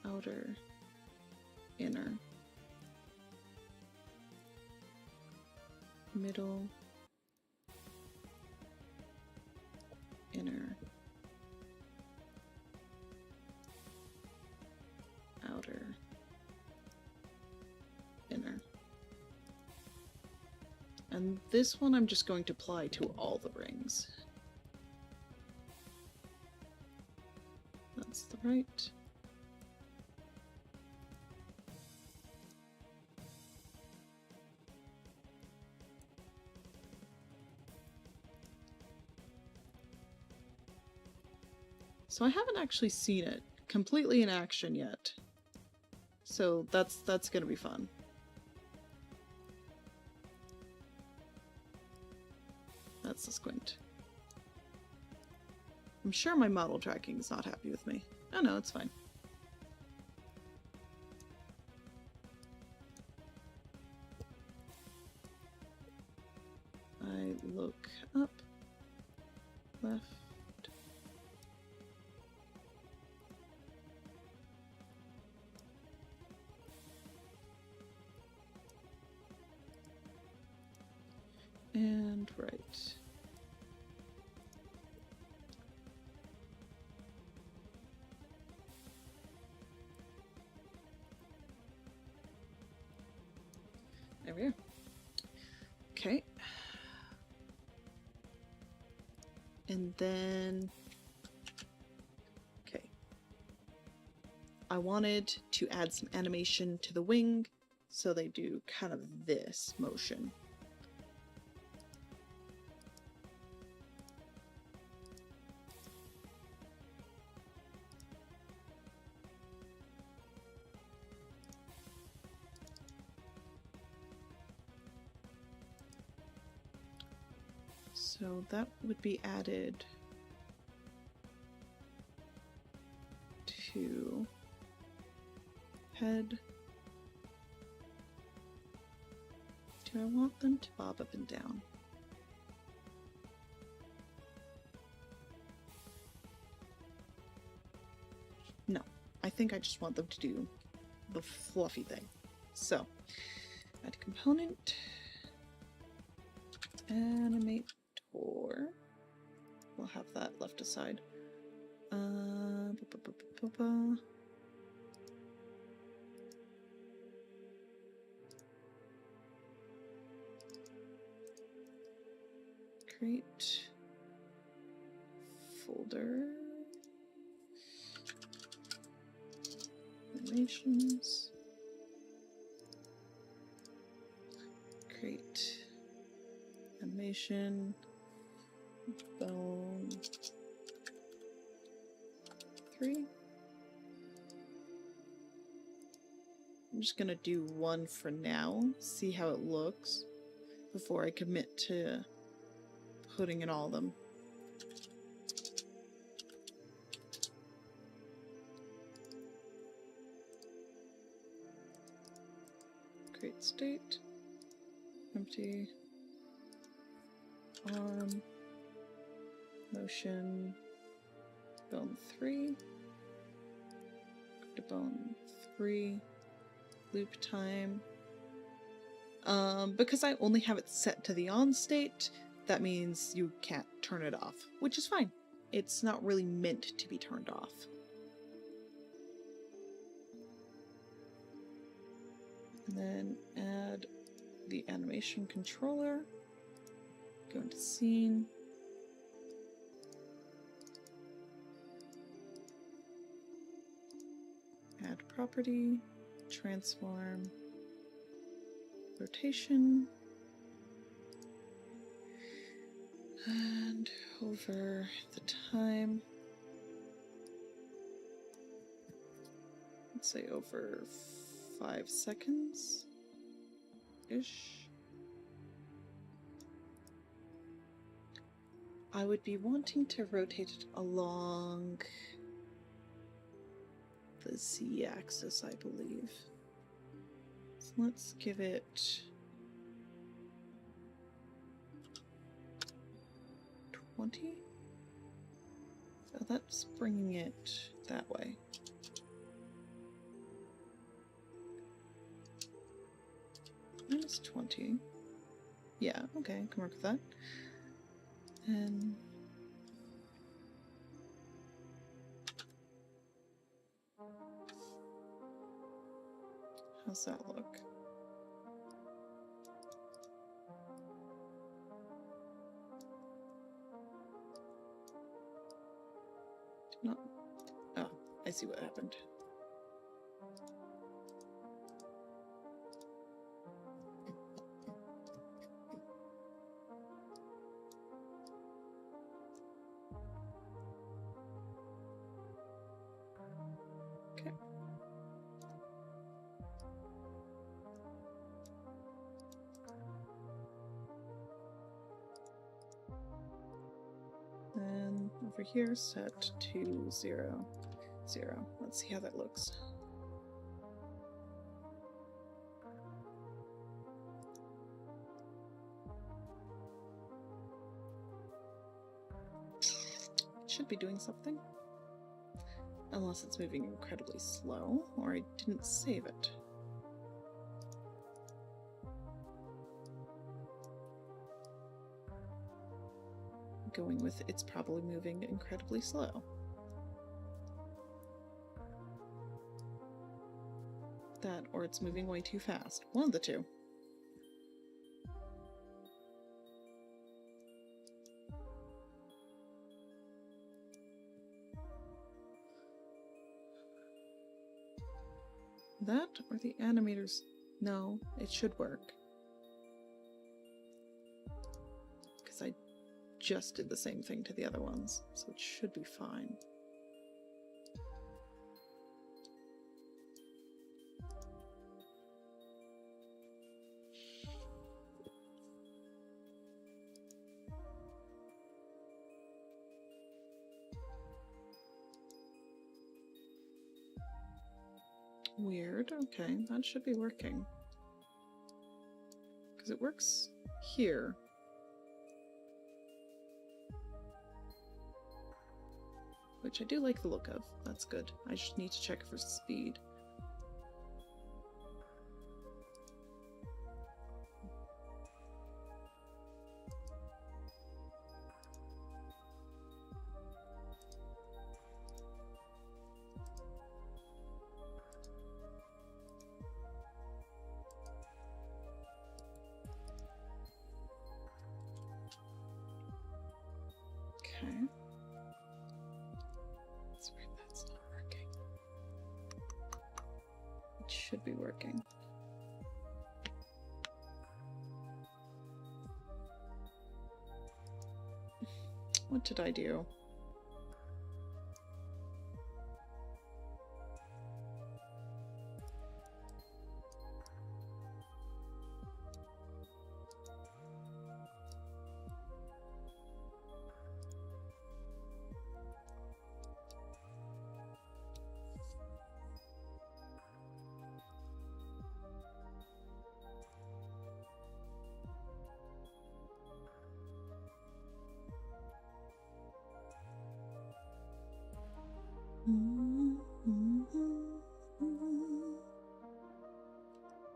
outer, inner, middle, inner, outer, inner. And this one I'm just going to apply to all the rings. That's the right. So I haven't actually seen it completely in action yet. So that's gonna be fun. That's the squint. I'm sure my model tracking is not happy with me. Oh no, it's fine. I look up, left, and right. There we are. Okay. And then, okay. I wanted to add some animation to the wing, so they do kind of this motion. So that would be added to head. Do I want them to bob up and down? No, I think I just want them to do the fluffy thing. So, add component, animate. Or we'll have that left aside. Create folder, animations, create animation. Bone 3. I'm just gonna do one for now, see how it looks before I commit to putting in all of them. Create state, empty, arm, motion, bone 3, go to bone 3, loop time. Because I only have it set to the on state, that means you can't turn it off, which is fine. It's not really meant to be turned off. And then add the animation controller. Go into scene. Add property, transform, rotation, and over the time, let's say over 5 seconds-ish. I would be wanting to rotate it along the z-axis, I believe. So let's give it 20. So that's bringing it that way. Minus 20. Yeah, okay, I can work with that. And how's that look? Not. Oh, I see what happened. Okay. Then over here, set to 0, 0. Let's see how that looks. It should be doing something. Unless it's moving incredibly slow, or I didn't save it. Going with it's probably moving incredibly slow. That, or it's moving way too fast. One of the two. That, or the animators. No, it should work. Because I just did the same thing to the other ones, so it should be fine. Weird. Okay, that should be working. Because it works here. Which I do like the look of. That's good. I just need to check for speed. Okay. That's weird, that's not working. It should be working. What did I do?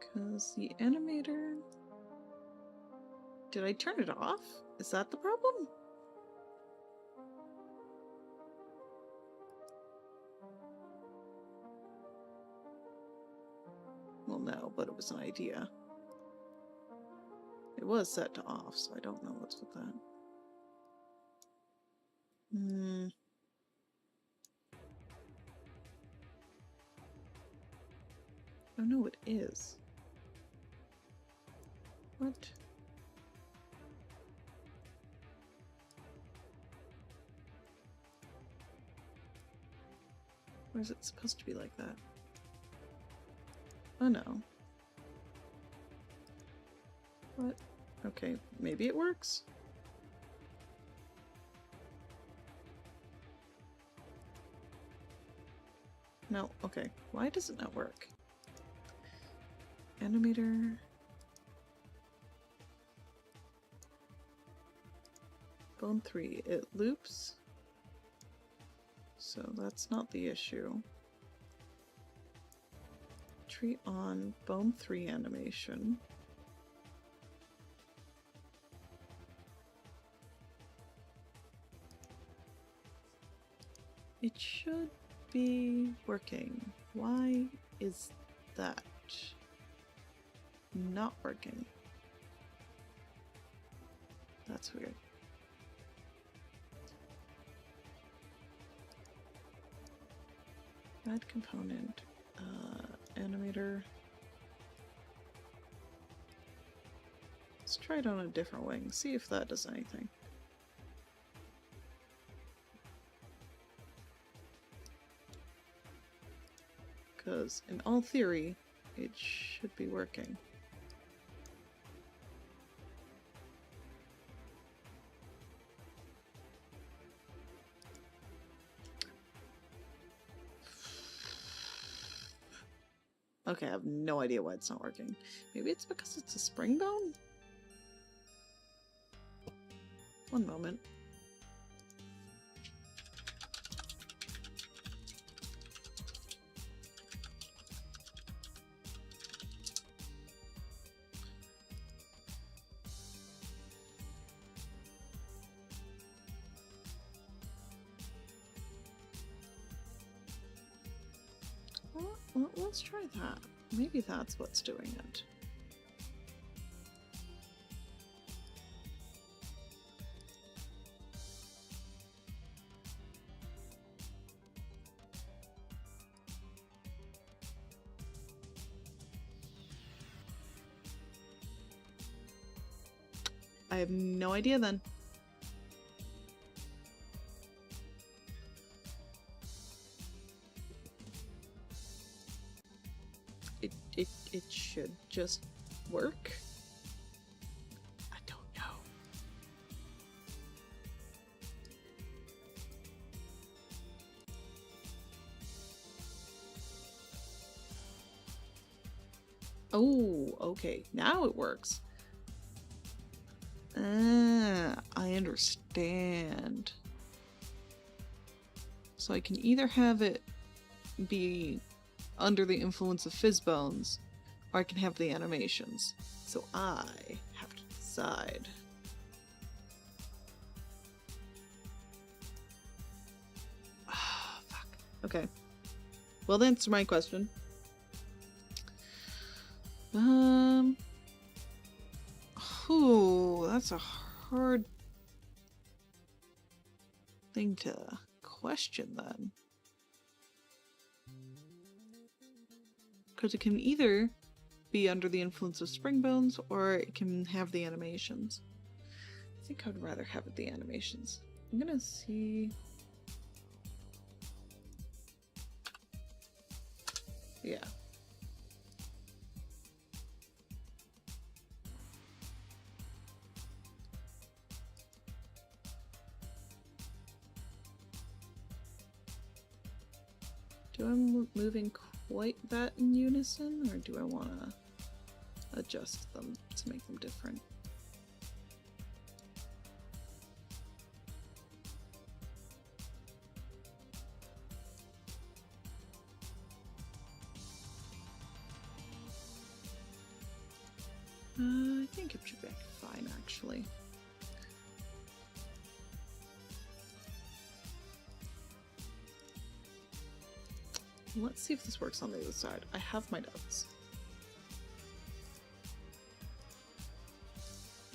Because the animator... Did I turn it off? Is that the problem? Well, no, but it was an idea. It was set to off, so I don't know what's with that. Oh no, it is. What? Or is it supposed to be like that? Oh no. What? Okay, maybe it works? No, okay. Why does it not work? Animator. Bone 3. It loops. So that's not the issue. Tree on Bone 3 animation. It should be working. Why is that not working? That's weird. Add component, animator. Let's try it on a different wing, see if that does anything. Because in all theory, it should be working. Okay, I have no idea why it's not working. Maybe it's because it's a spring bone? One moment. Well, let's try that. Maybe that's what's doing it. I have no idea then. It should just work? I don't know. Oh, okay. Now it works. Ah, I understand. So I can either have it be under the influence of fizz bones, or I can have the animations. So I have to decide. Ah, fuck. Okay. Well, answer my question. Ooh, that's a hard thing to question then. Because it can either be under the influence of spring bones, or it can have the animations. I think I'd rather have the animations. I'm gonna see... Yeah. Do I moving quite that in unison, or do I want to adjust them to make them different? I think it should be fine, actually. Let's see if this works on the other side. I have my notes.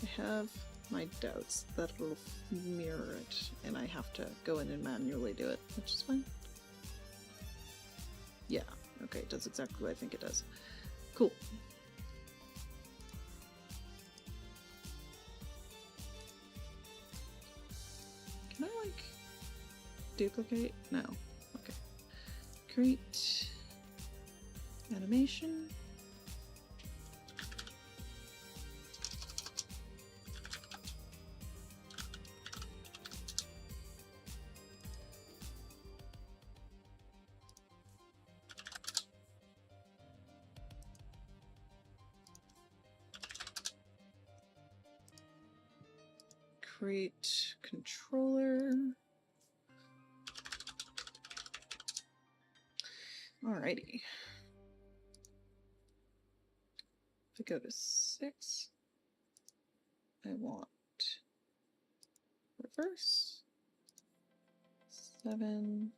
I have my doubts that it'll mirror it, and I have to go in and manually do it, which is fine. Yeah, okay, it does exactly what I think it does. Cool. Can I, like, duplicate? No. Okay. Create animation. Create controller. Alrighty. If I go to 6, I want reverse. 7.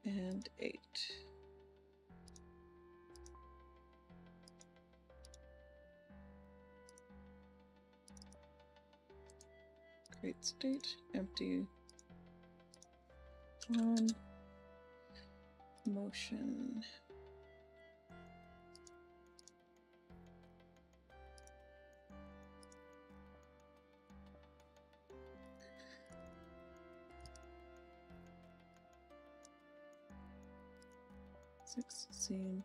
And 8. Create state, empty, on, motion. Scene.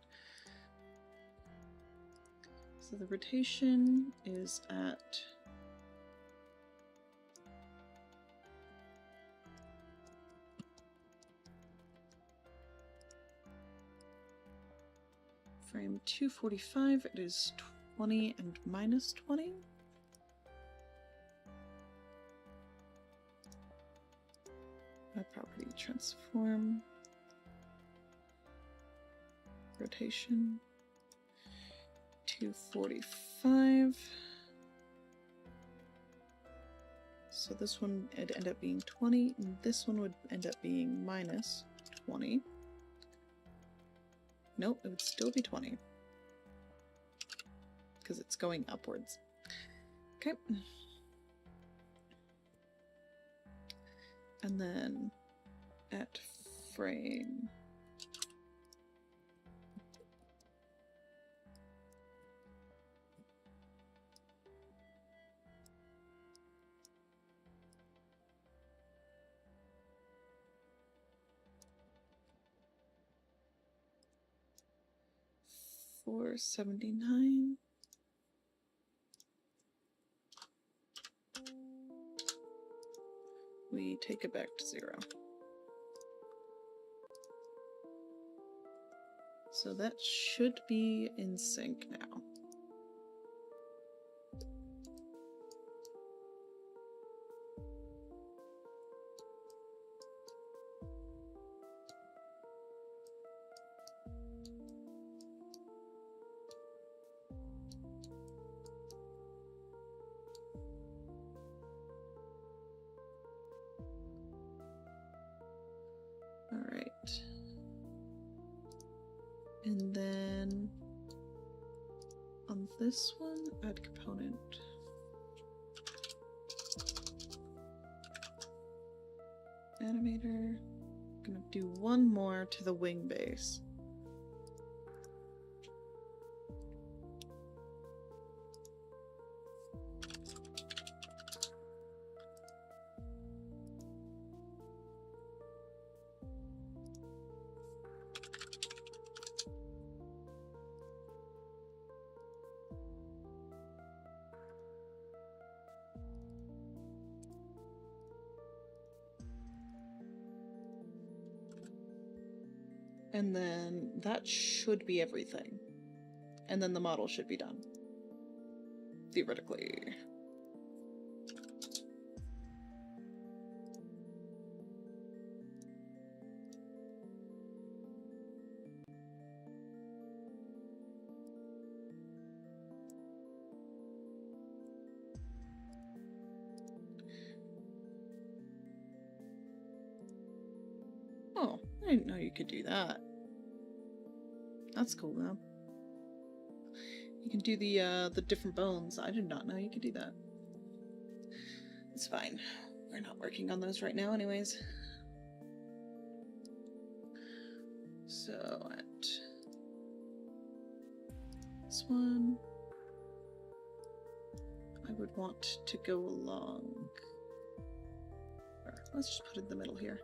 So the rotation is at frame 245. It is 20 and minus 20. Property transform. Rotation 245. So this one would end up being 20, and this one would end up being minus 20. Nope, it would still be 20. Because it's going upwards. Okay. And then at frame 479. We take it back to 0. So that should be in sync now. All right. And then on this one, add component. Animator. I'm gonna do one more to the wing base. And then that should be everything. And then the model should be done. Theoretically. I didn't know you could do that. That's cool though. You can do the different bones. I did not know you could do that. It's fine. We're not working on those right now anyways. So at this one, I would want to go along. Let's just put it in the middle here.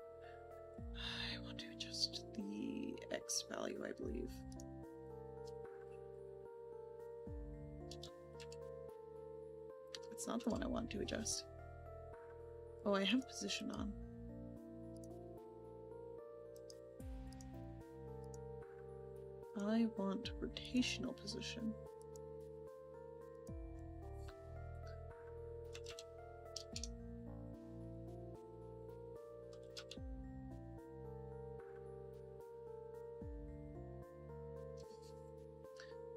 I want to adjust the X value, I believe. It's not the one I want to adjust. Oh, I have position on. I want rotational position.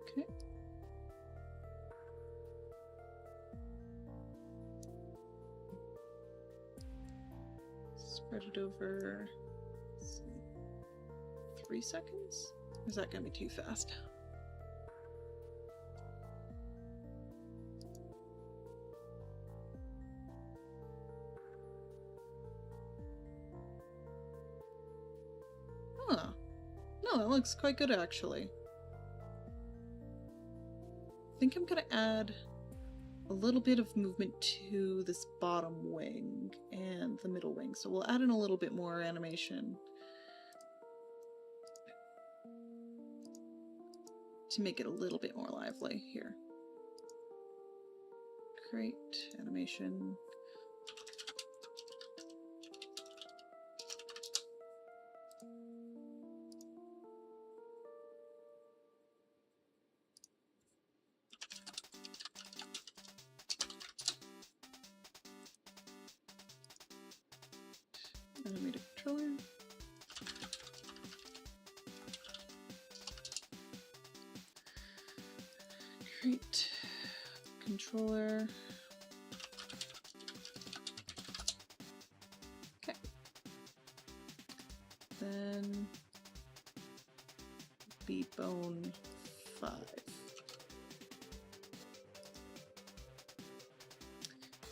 Okay. Spread it over, let's see, 3 seconds? Or is that gonna be too fast? Huh. No, that looks quite good actually. I think I'm gonna add a little bit of movement to this bottom wing and the middle wing. So we'll add in a little bit more animation to make it a little bit more lively here. Create animation. Animated controller. Create controller. Okay. Then be bone 5.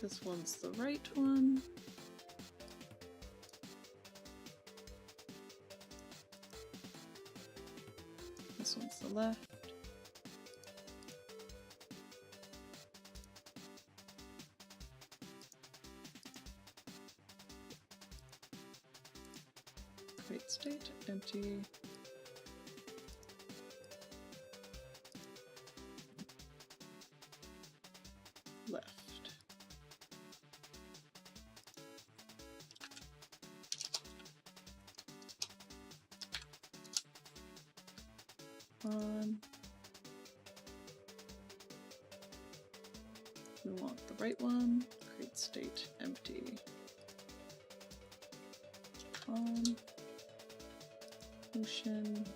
This one's the right one. This one's the left. Create state, empty. Left. On. We want the right one. Create state, empty. On. Motion.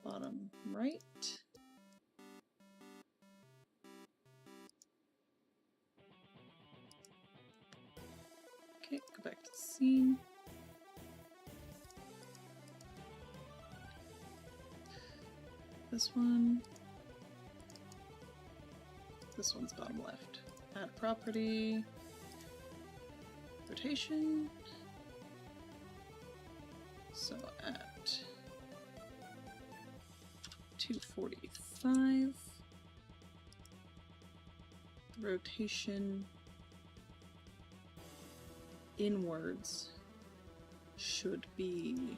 Bottom right. Okay, go back to the scene. This one. This one's bottom left. Add property. Rotation. So at 245, rotation inwards should be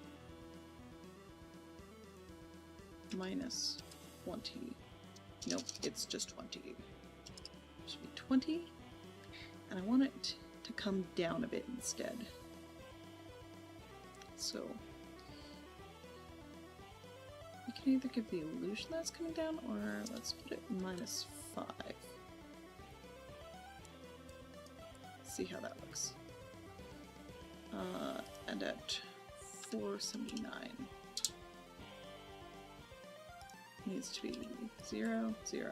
minus 20. Nope, it's just 20. It should be 20, and I want it to come down a bit instead. So you can either give the illusion that's coming down, or let's put it minus 5. See how that looks. And at 479 needs to be 0, 0.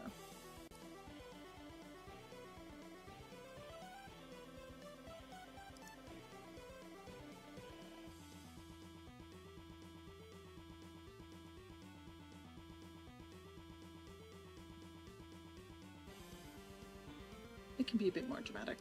it can be a bit more dramatic.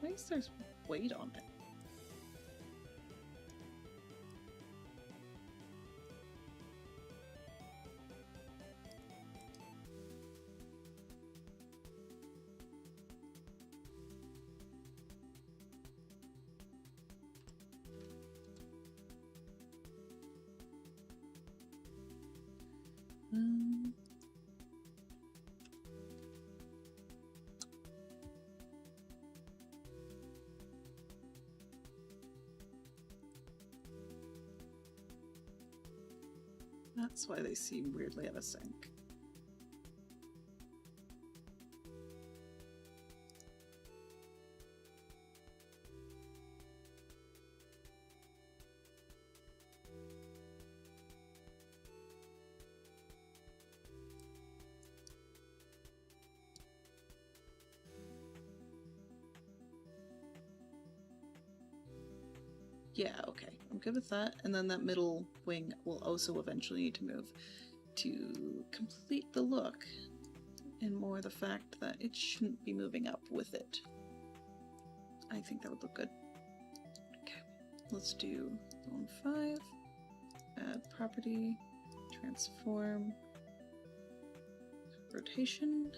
At least there's weight on it. That's why they seem weirdly out of sync. Yeah, okay, I'm good with that. And then that middle wing will also eventually need to move to complete the look, and more the fact that it shouldn't be moving up with it. I think that would look good. Okay, let's do zone 5, add property, transform, rotation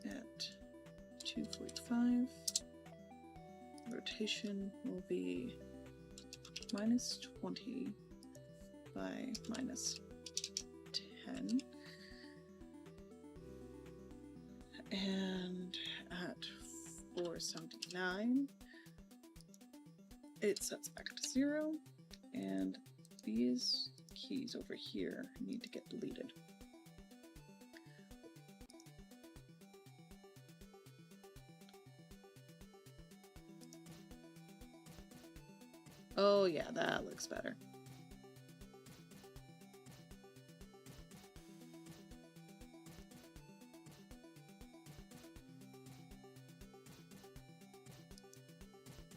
at 245. Rotation will be -20 by -10. And at 479, it sets back to 0, and these keys over here need to get deleted. Oh yeah, that looks better.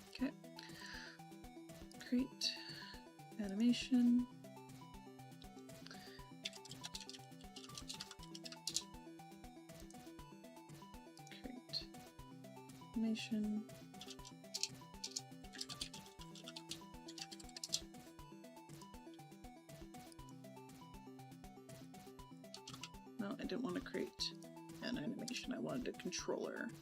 Okay. Create animation. Create animation. No, I didn't want to create an animation. I wanted a controller.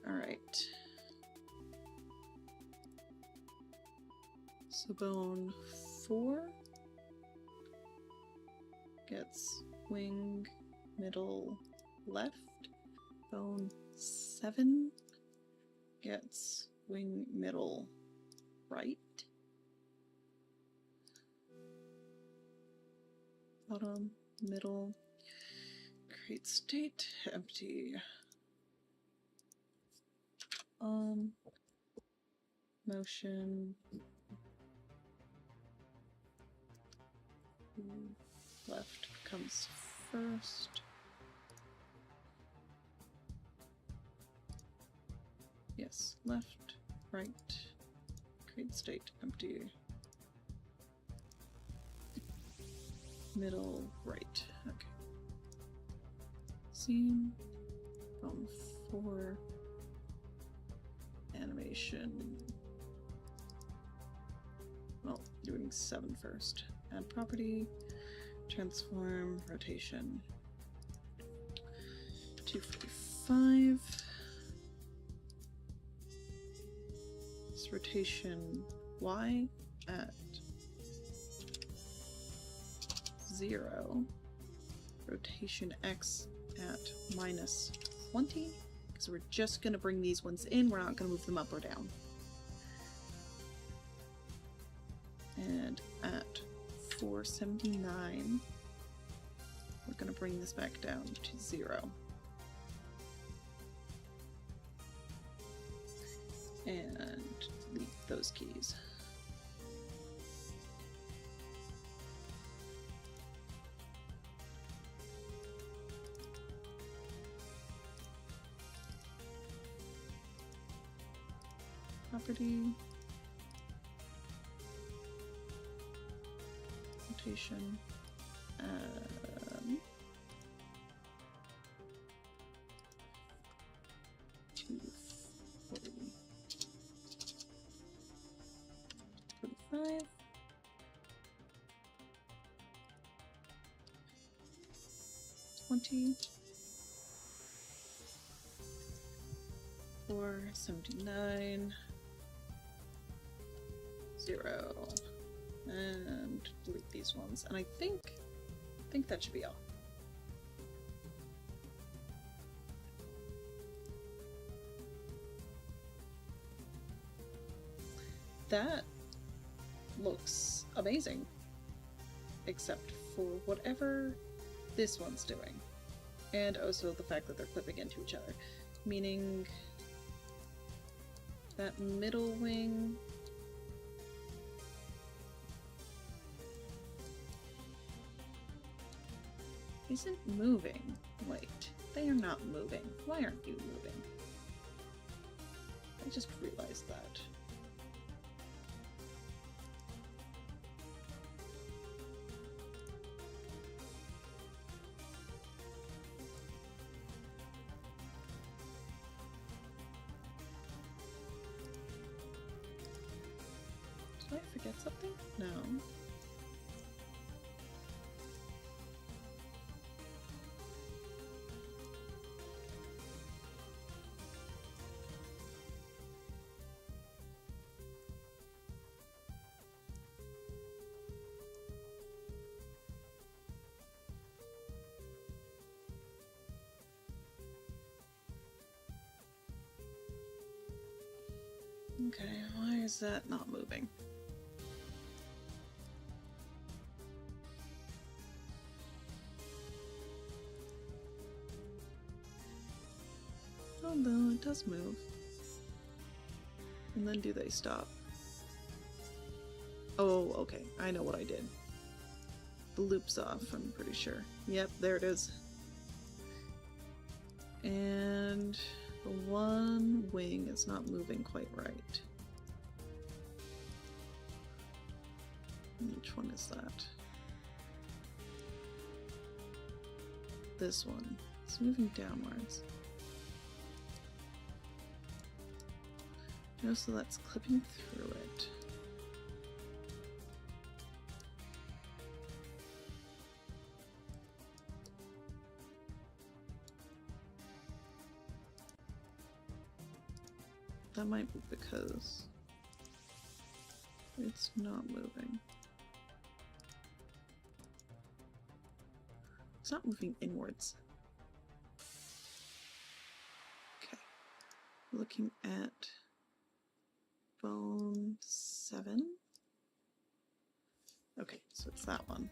All right. So bone 4 gets wing middle left. Bone 7 gets wing middle right. Bottom, middle, create state, empty. Motion. Left comes first. Yes, left, right, create state, empty. Middle, right, okay. Scene, bone 4, animation. Well, doing 7 first. Add property, transform, rotation. 245. This rotation Y at 0. Rotation X at -20. Because we're just going to bring these ones in, we're not going to move them up or down. And at 479, we're going to bring this back down to 0. And delete those keys. Property. Rotation. 240. 45. $4.79. 0. And delete these ones. And I think that should be all. That looks amazing. Except for whatever this one's doing. And also the fact that they're clipping into each other. Meaning that middle wing isn't moving. Wait, they are not moving. Why aren't you moving? I just realized that. Did I forget something? No. Okay, why is that not moving? Oh no, it does move. And then do they stop? Oh, okay, I know what I did. The loop's off, I'm pretty sure. Yep, there it is. And the one wing is not moving quite right. Which one is that? This one. It's moving downwards. No, so that's clipping through it. That might be because it's not moving. It's not moving inwards. Okay. Looking at bone 7. Okay, so it's that one.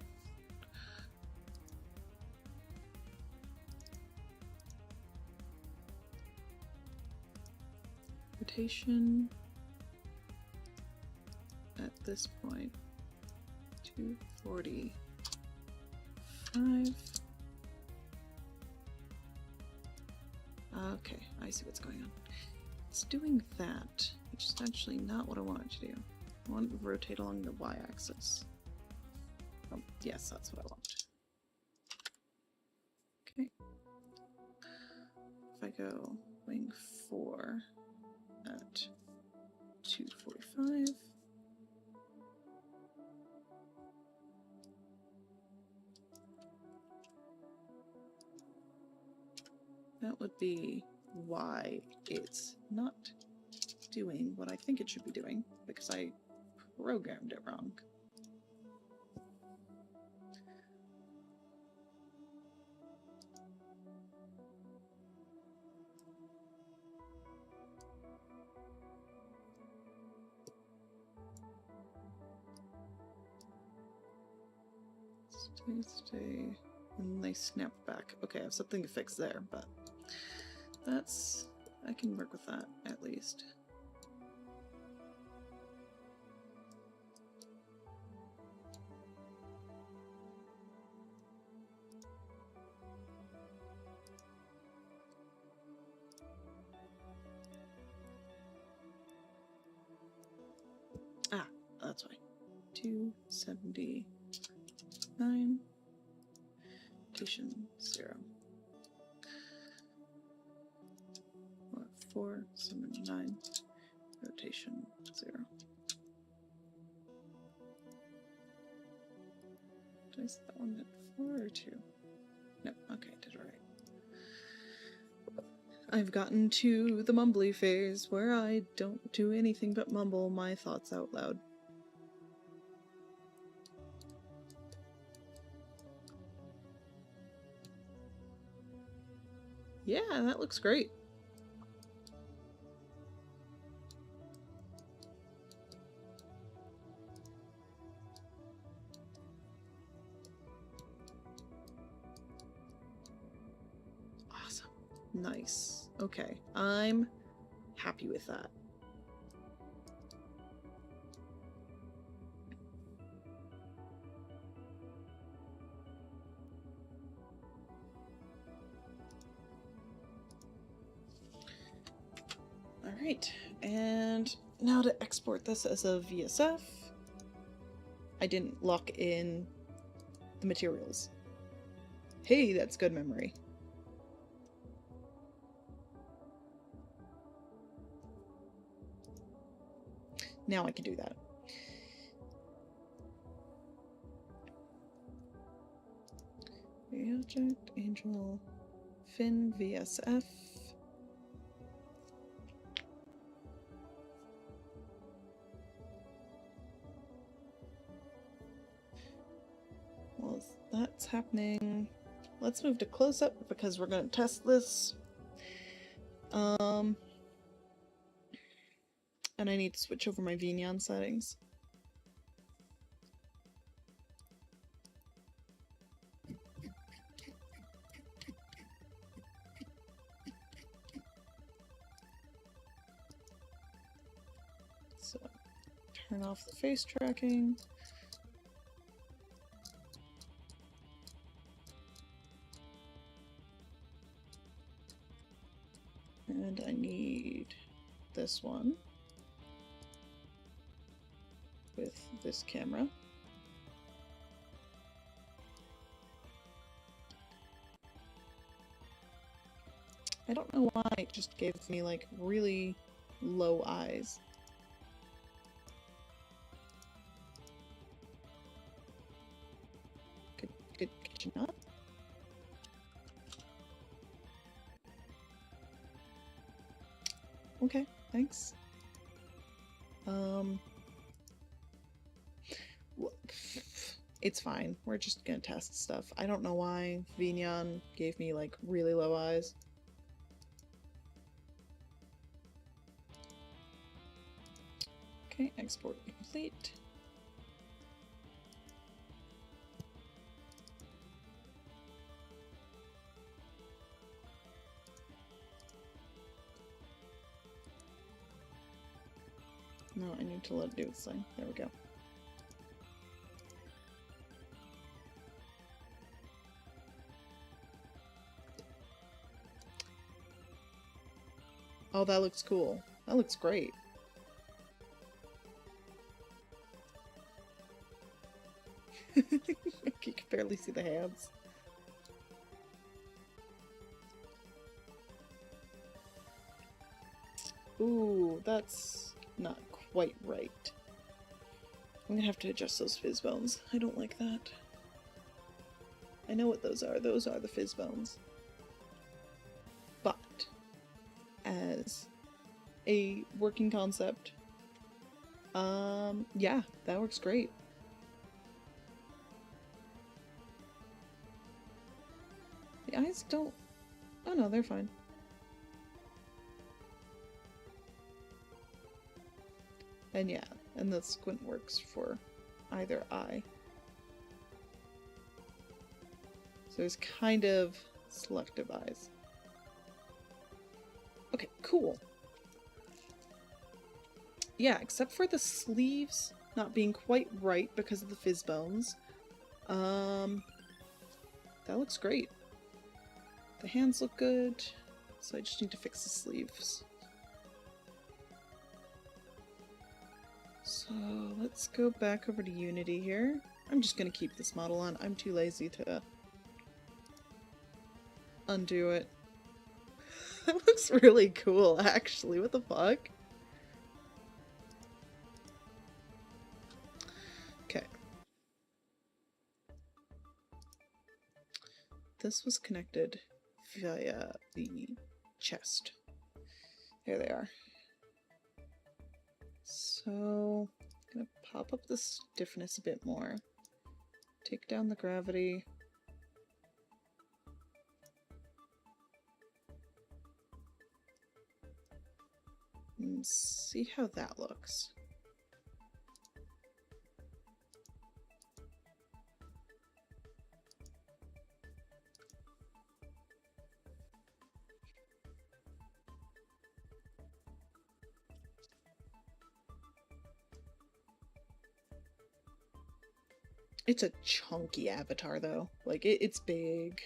Rotation at this point, 245. Okay, I see what's going on. It's doing that, which is actually not what I want it to do. I want it to rotate along the y-axis. Oh, yes, that's what I want. Okay. If I go wing 4 at 245. That would be why it's not doing what I think it should be doing, because I programmed it wrong. Stay And they snap back. Okay, I have something to fix there, but that's... I can work with that, at least. Ah, that's why. 279. Rotation 0. 479. Rotation 0. Did I set that one at 4 or 2? Nope, okay, did it right. I've gotten to the mumbly phase where I don't do anything but mumble my thoughts out loud. Yeah, that looks great. Awesome. Nice. Okay, I'm happy with that. Alright, and now to export this as a VSF. I didn't lock in the materials. Hey, that's good memory. Now I can do that. Object, Angel, Fin, VSF. Well, that's happening. Let's move to close-up because we're going to test this. And I need to switch over my Vignon settings. So, turn off the face tracking. And I need this one with this camera. I don't know why it just gave me like really low eyes. Could you not? Okay, thanks. It's fine. We're just gonna test stuff. I don't know why Vignon gave me like really low eyes. Okay, export complete. No, I need to let it do its thing. There we go. Oh, that looks cool. That looks great. You can barely see the hands. Ooh, that's not quite right. I'm gonna have to adjust those fizz bones. I don't like that. I know what those are. Those are the fizz bones. But as a working concept, yeah, that works great. The eyes don't... Oh no, they're fine. And yeah, and the squint works for either eye. So there's kind of selective eyes. Okay, cool. Yeah, except for the sleeves not being quite right because of the fizz bones. That looks great. The hands look good, so I just need to fix the sleeves. So let's go back over to Unity here. I'm just gonna keep this model on. I'm too lazy to undo it. That looks really cool, actually. What the fuck? Okay. This was connected via the chest. There they are. So, I'm gonna pop up the stiffness a bit more. Take down the gravity. And see how that looks. It's a chunky avatar, though. Like, it's big.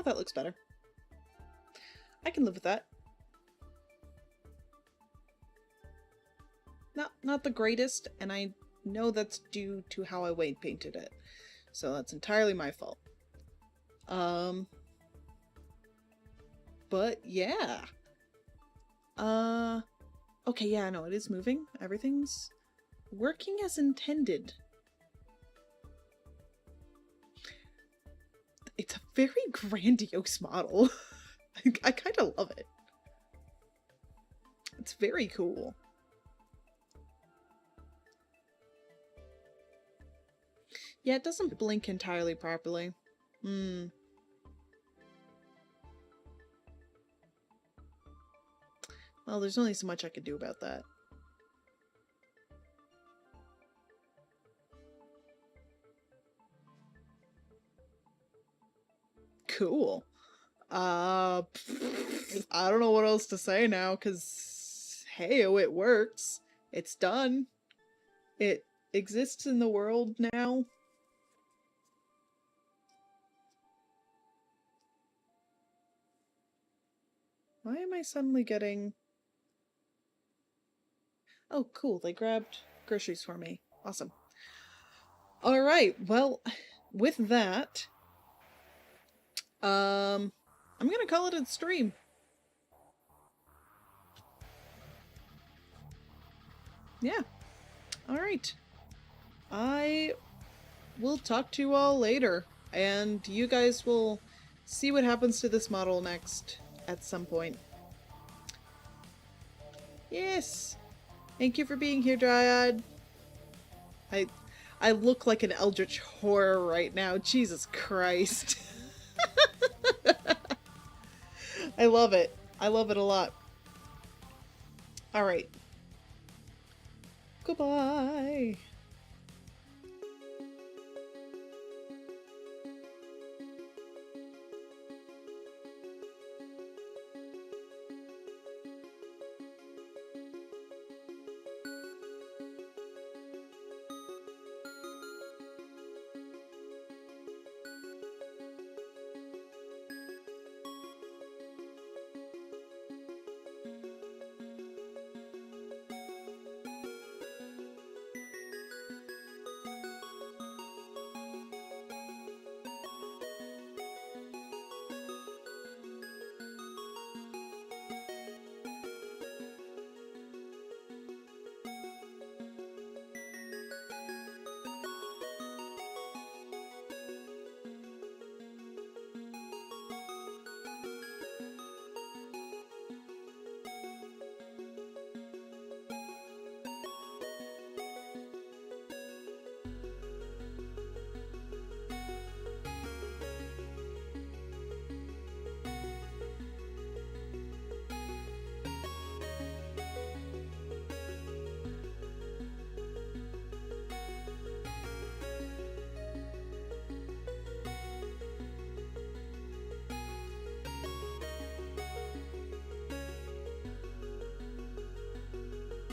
Oh, that looks better. I can live with that. Not the greatest, and I know that's due to how I weight painted it. So that's entirely my fault. But yeah. Okay, yeah, no, it is moving. Everything's working as intended. It's a very grandiose model. I kind of love it. It's very cool. Yeah, it doesn't blink entirely properly. Well, there's only so much I could do about that. Cool. I don't know what else to say now, because, hey, oh, it works. It's done. It exists in the world now. Why am I suddenly getting... Oh, cool. They grabbed groceries for me. Awesome. Alright, well, with that, I'm gonna call it a stream. Yeah. Alright. I will talk to you all later, and you guys will see what happens to this model next at some point. Yes! Thank you for being here, Dryad. I look like an eldritch horror right now. Jesus Christ. I love it. I love it a lot. Alright. Goodbye.